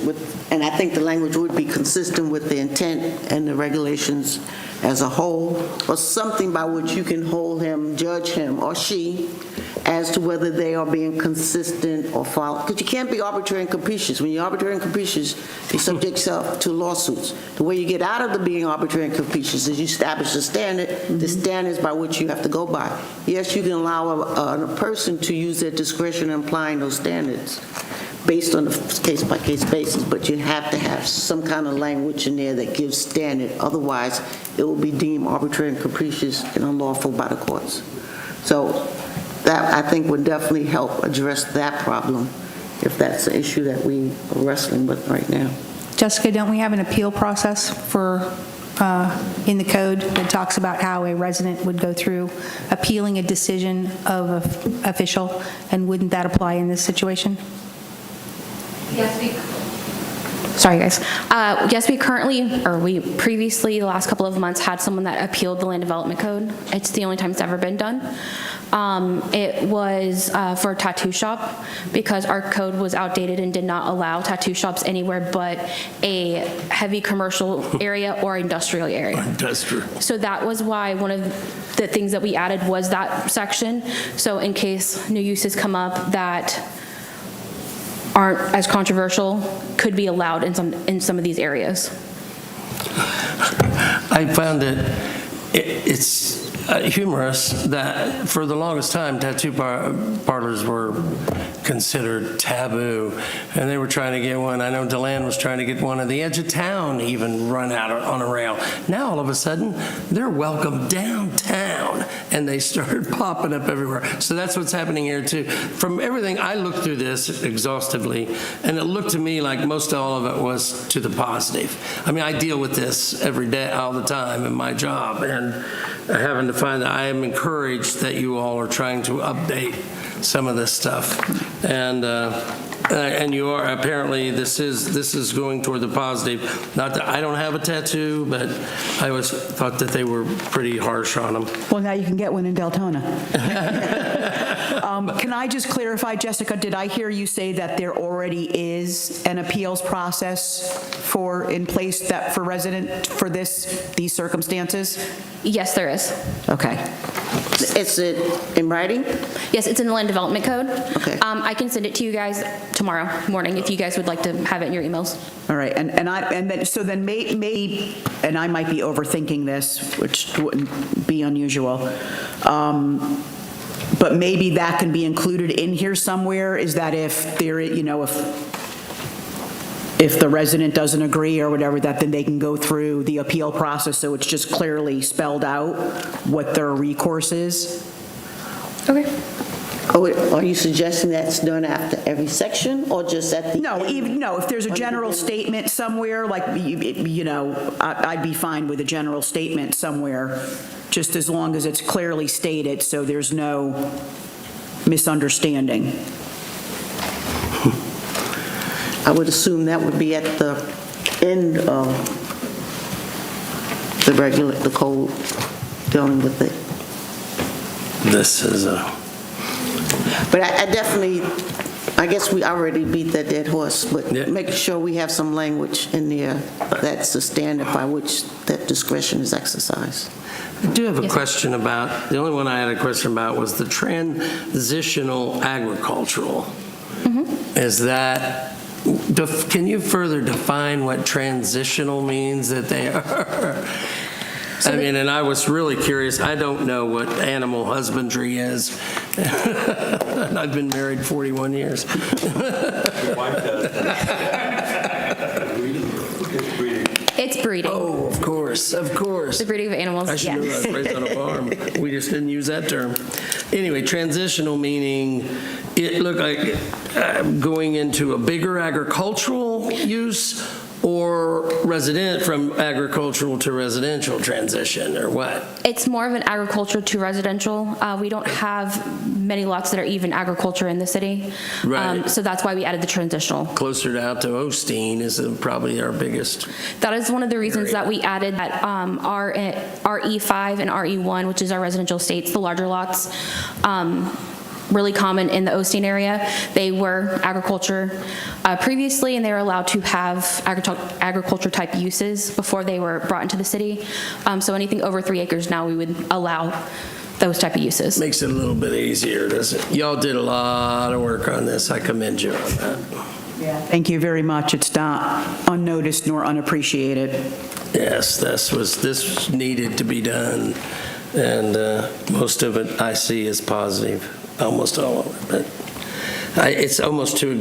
and I think the language would be consistent with the intent and the regulations as a whole, or something by which you can hold him, judge him or she, as to whether they are being consistent or follow. Because you can't be arbitrary and capricious. When you're arbitrary and capricious, you subject yourself to lawsuits. The way you get out of the being arbitrary and capricious is you establish a standard, the standards by which you have to go by. Yes, you can allow a person to use their discretion in applying those standards based on a case-by-case basis, but you have to have some kind of language in there that gives standard. Otherwise, it will be deemed arbitrary and capricious and unlawful by the courts. So that, I think, would definitely help address that problem, if that's an issue that we are wrestling with right now. Jessica, don't we have an appeal process in the code that talks about how a resident would go through appealing a decision of an official, and wouldn't that apply in this situation? Sorry, guys. Yes, we previously, the last couple of months, had someone that appealed the land development code. It's the only time it's ever been done. It was for a tattoo shop, because our code was outdated and did not allow tattoo shops anywhere but a heavy commercial area or industrial area. Industrial. So that was why one of the things that we added was that section. So in case new uses come up that aren't as controversial, could be allowed in some of these areas. I found it's humorous that for the longest time, tattoo parlors were considered taboo, and they were trying to get one. I know DeLand was trying to get one at the edge of town, even run out on a rail. Now, all of a sudden, they're welcome downtown, and they started popping up everywhere. So that's what's happening here, too. From everything, I looked through this exhaustively, and it looked to me like most all of it was to the positive. I mean, I deal with this every day, all the time in my job, and having to find that I am encouraged that you all are trying to update some of this stuff. And you are, apparently, this is going toward the positive. Not that I don't have a tattoo, but I always thought that they were pretty harsh on them. Well, now you can get one in Deltona. Can I just clarify, Jessica, did I hear you say that there already is an appeals process in place that for these circumstances? Yes, there is. Okay. Is it in writing? Yes, it's in the Land Development Code. Okay. I can send it to you guys tomorrow morning if you guys would like to have it in your emails. All right, and then maybe, and I might be overthinking this, which wouldn't be unusual, but maybe that can be included in here somewhere, is that if there, if the resident doesn't agree or whatever, that then they can go through the appeal process, so it's just clearly spelled out what their recourse is? Okay. Oh, are you suggesting that's done after every section or just at the end? No, if there's a general statement somewhere, like, I'd be fine with a general statement somewhere, just as long as it's clearly stated, so there's no misunderstanding. I would assume that would be at the end of the code dealing with it. This is But I definitely, I guess we already beat that dead horse, but Yeah. making sure we have some language in there that's the standard by which that discretion is exercised. I do have a question about, the only one I had a question about was the transitional agricultural. Is that, can you further define what transitional means that they are? I mean, and I was really curious. I don't know what animal husbandry is. And I've been married 41 years. It's breeding. Oh, of course, of course. The breeding of animals, I should know yes. that. Raised on a farm. We just didn't use that term. Anyway, transitional meaning it looked like going into a bigger agricultural use or from agricultural to residential transition, or what? It's more of an agriculture to residential. We don't have many lots that are even agriculture in the city. Right. So that's why we added the transitional. Closer to out to Osteen is probably our biggest. That is one of the reasons that we added that RE5 and RE1, which is our residential estates, the larger lots, really common in the Osteen area. They were agriculture previously, and they were allowed to have agriculture type uses before they were brought into the city. So anything over 3 acres now, we would allow those type of uses. Makes it a little bit easier, doesn't it? Y'all did a lot of work on this. I commend you on that. Thank you very much. It's not unnoticed nor unappreciated. Yes, this needed to be done, and most of it I see is positive, almost all of it. But it's almost too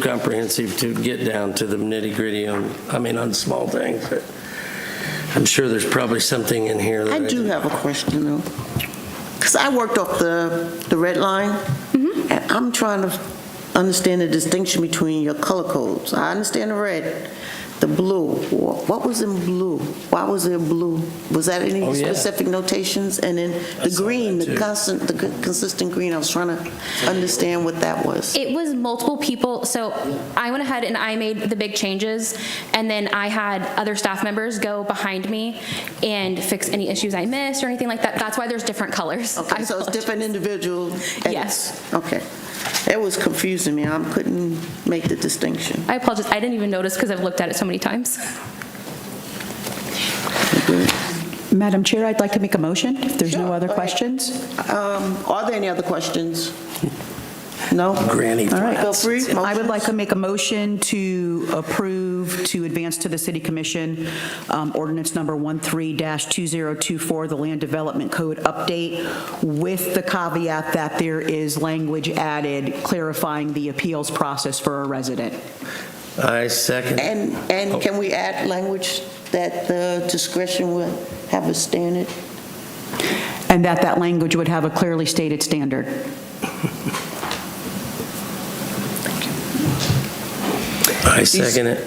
comprehensive to get down to the nitty-gritty on small things. But I'm sure there's probably something in here that I do have a question, though. Because I worked off the red line, and I'm trying to understand the distinction between your color codes. I understand the red, the blue. What was in blue? Why was there blue? Was that any specific notations? And then the green, the consistent green, I was trying to understand what that was. It was multiple people. So I went ahead and I made the big changes, and then I had other staff members go behind me and fix any issues I missed or anything like that. That's why there's different colors. Okay, so it's different individual edits. Yes. Okay. It was confusing me. I couldn't make the distinction. I apologize. I didn't even notice because I've looked at it so many times. Madam Chair, I'd like to make a motion, if there's no other questions. Are there any other questions? No? Granny All right, feel flats. free. I would like to make a motion to approve, to advance to the City Commission, ordinance number 13-2024, the Land Development Code update, with the caveat that there is language added clarifying the appeals process for a resident. I second. And can we add language that the discretion will have a standard? And that language would have a clearly stated standard. I second it.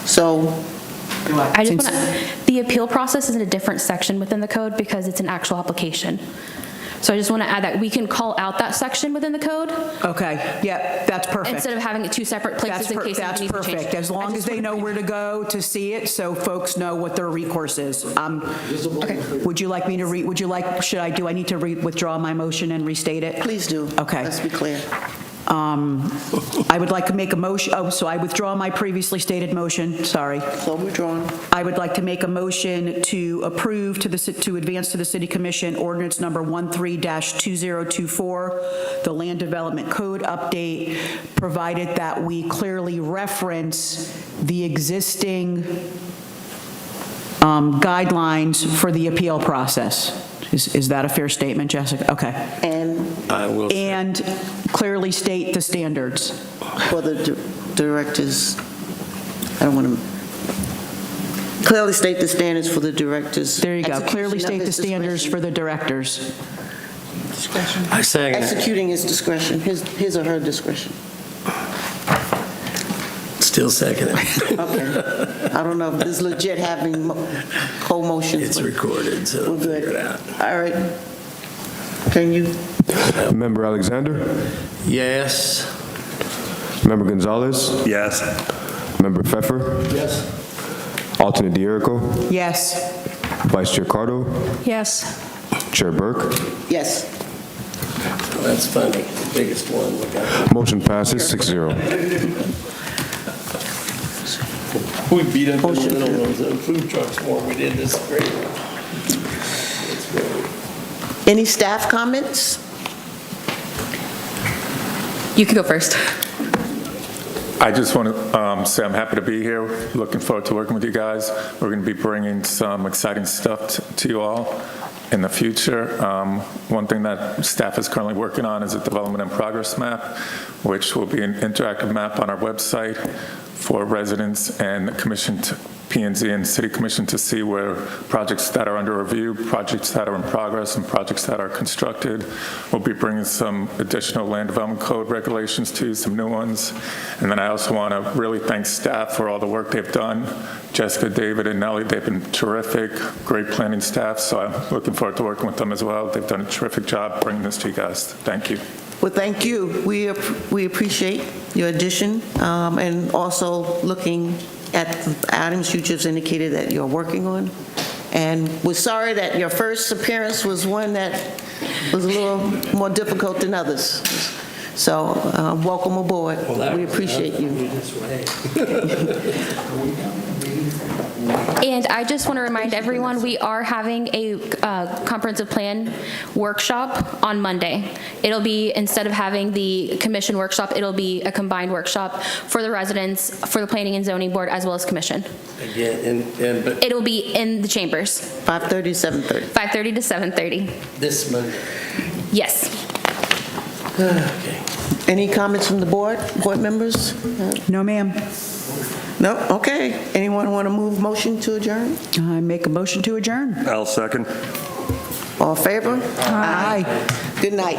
So, I just want to, the appeal process is in a different section within the code because it's an actual application. So I just want to add that we can call out that section within the code Okay, yeah, that's perfect. instead of having it two separate places in case That's it needs to change. perfect, as long as they know where to go to see it, so folks know what their recourse is. Would you like me to do I need to withdraw my motion and restate it? Please do. Okay. Let's be clear. I would like to make a motion, so I withdraw my previously stated motion, sorry. So withdrawn. I would like to make a motion to approve to advance to the City Commission ordinance number 13-2024, the Land Development Code update, provided that we clearly reference the existing guidelines for the appeal process. Is that a fair statement, Jessica? Okay. I will. And clearly state the standards. For the directors, I don't want to, clearly state the standards for the directors. There you go. Execution Clearly of state the his standards for discretion. the directors. Discretion. I second it. Executing his discretion, his or her discretion. Still second it. Okay. I don't know if this is legit having co-motions. It's but recorded, so we're good. figure it out. All right. Can you, Member Alexander? Yes. Member Gonzalez? Yes. Member Pfeffer? Yes. Alternate Dierico? Yes. Vice Chair Cardo? Yes. Chair Burke? yes. That's funny. The biggest one. Look out. Motion passes 6-0. We beat up the little ones, the food trucks more. We did this great. It's great. Any staff comments? You can go first. I just want to say I'm happy to be here. Looking forward to working with you guys. We're going to be bringing some exciting stuff to you all in the future. One thing that staff is currently working on is a development and progress map, which will be an interactive map on our website for residents and the commission, P&Z and City Commission, to see where projects that are under review, projects that are in progress, and projects that are constructed. We'll be bringing some additional land development code regulations to you, some new ones. And then I also want to really thank staff for all the work they've done. Jessica, David, and Nellie, they've been terrific, great planning staff, so I'm looking forward to working with them as well. They've done a terrific job bringing this to you guys. Thank you. Well, thank you. We appreciate your addition, and also looking at the items you just indicated that you're working on. And we're sorry that your first appearance was one that was a little more difficult than others. So welcome aboard. We appreciate you. And I just want to remind everyone, we are having a comprehensive plan workshop on Monday. It'll be, instead of having the commission workshop, it'll be a combined workshop for the residents, for the planning and zoning board, as well as commission. Again, but It'll be in the chambers. 5:30 to 7:30. 5:30 to 7:30. this Monday. Yes. Okay. Any comments from the board members? No, ma'am. No? Okay. Anyone want to move motion to adjourn? I make a motion to adjourn. I'll second. All in favor? Aye. Good night.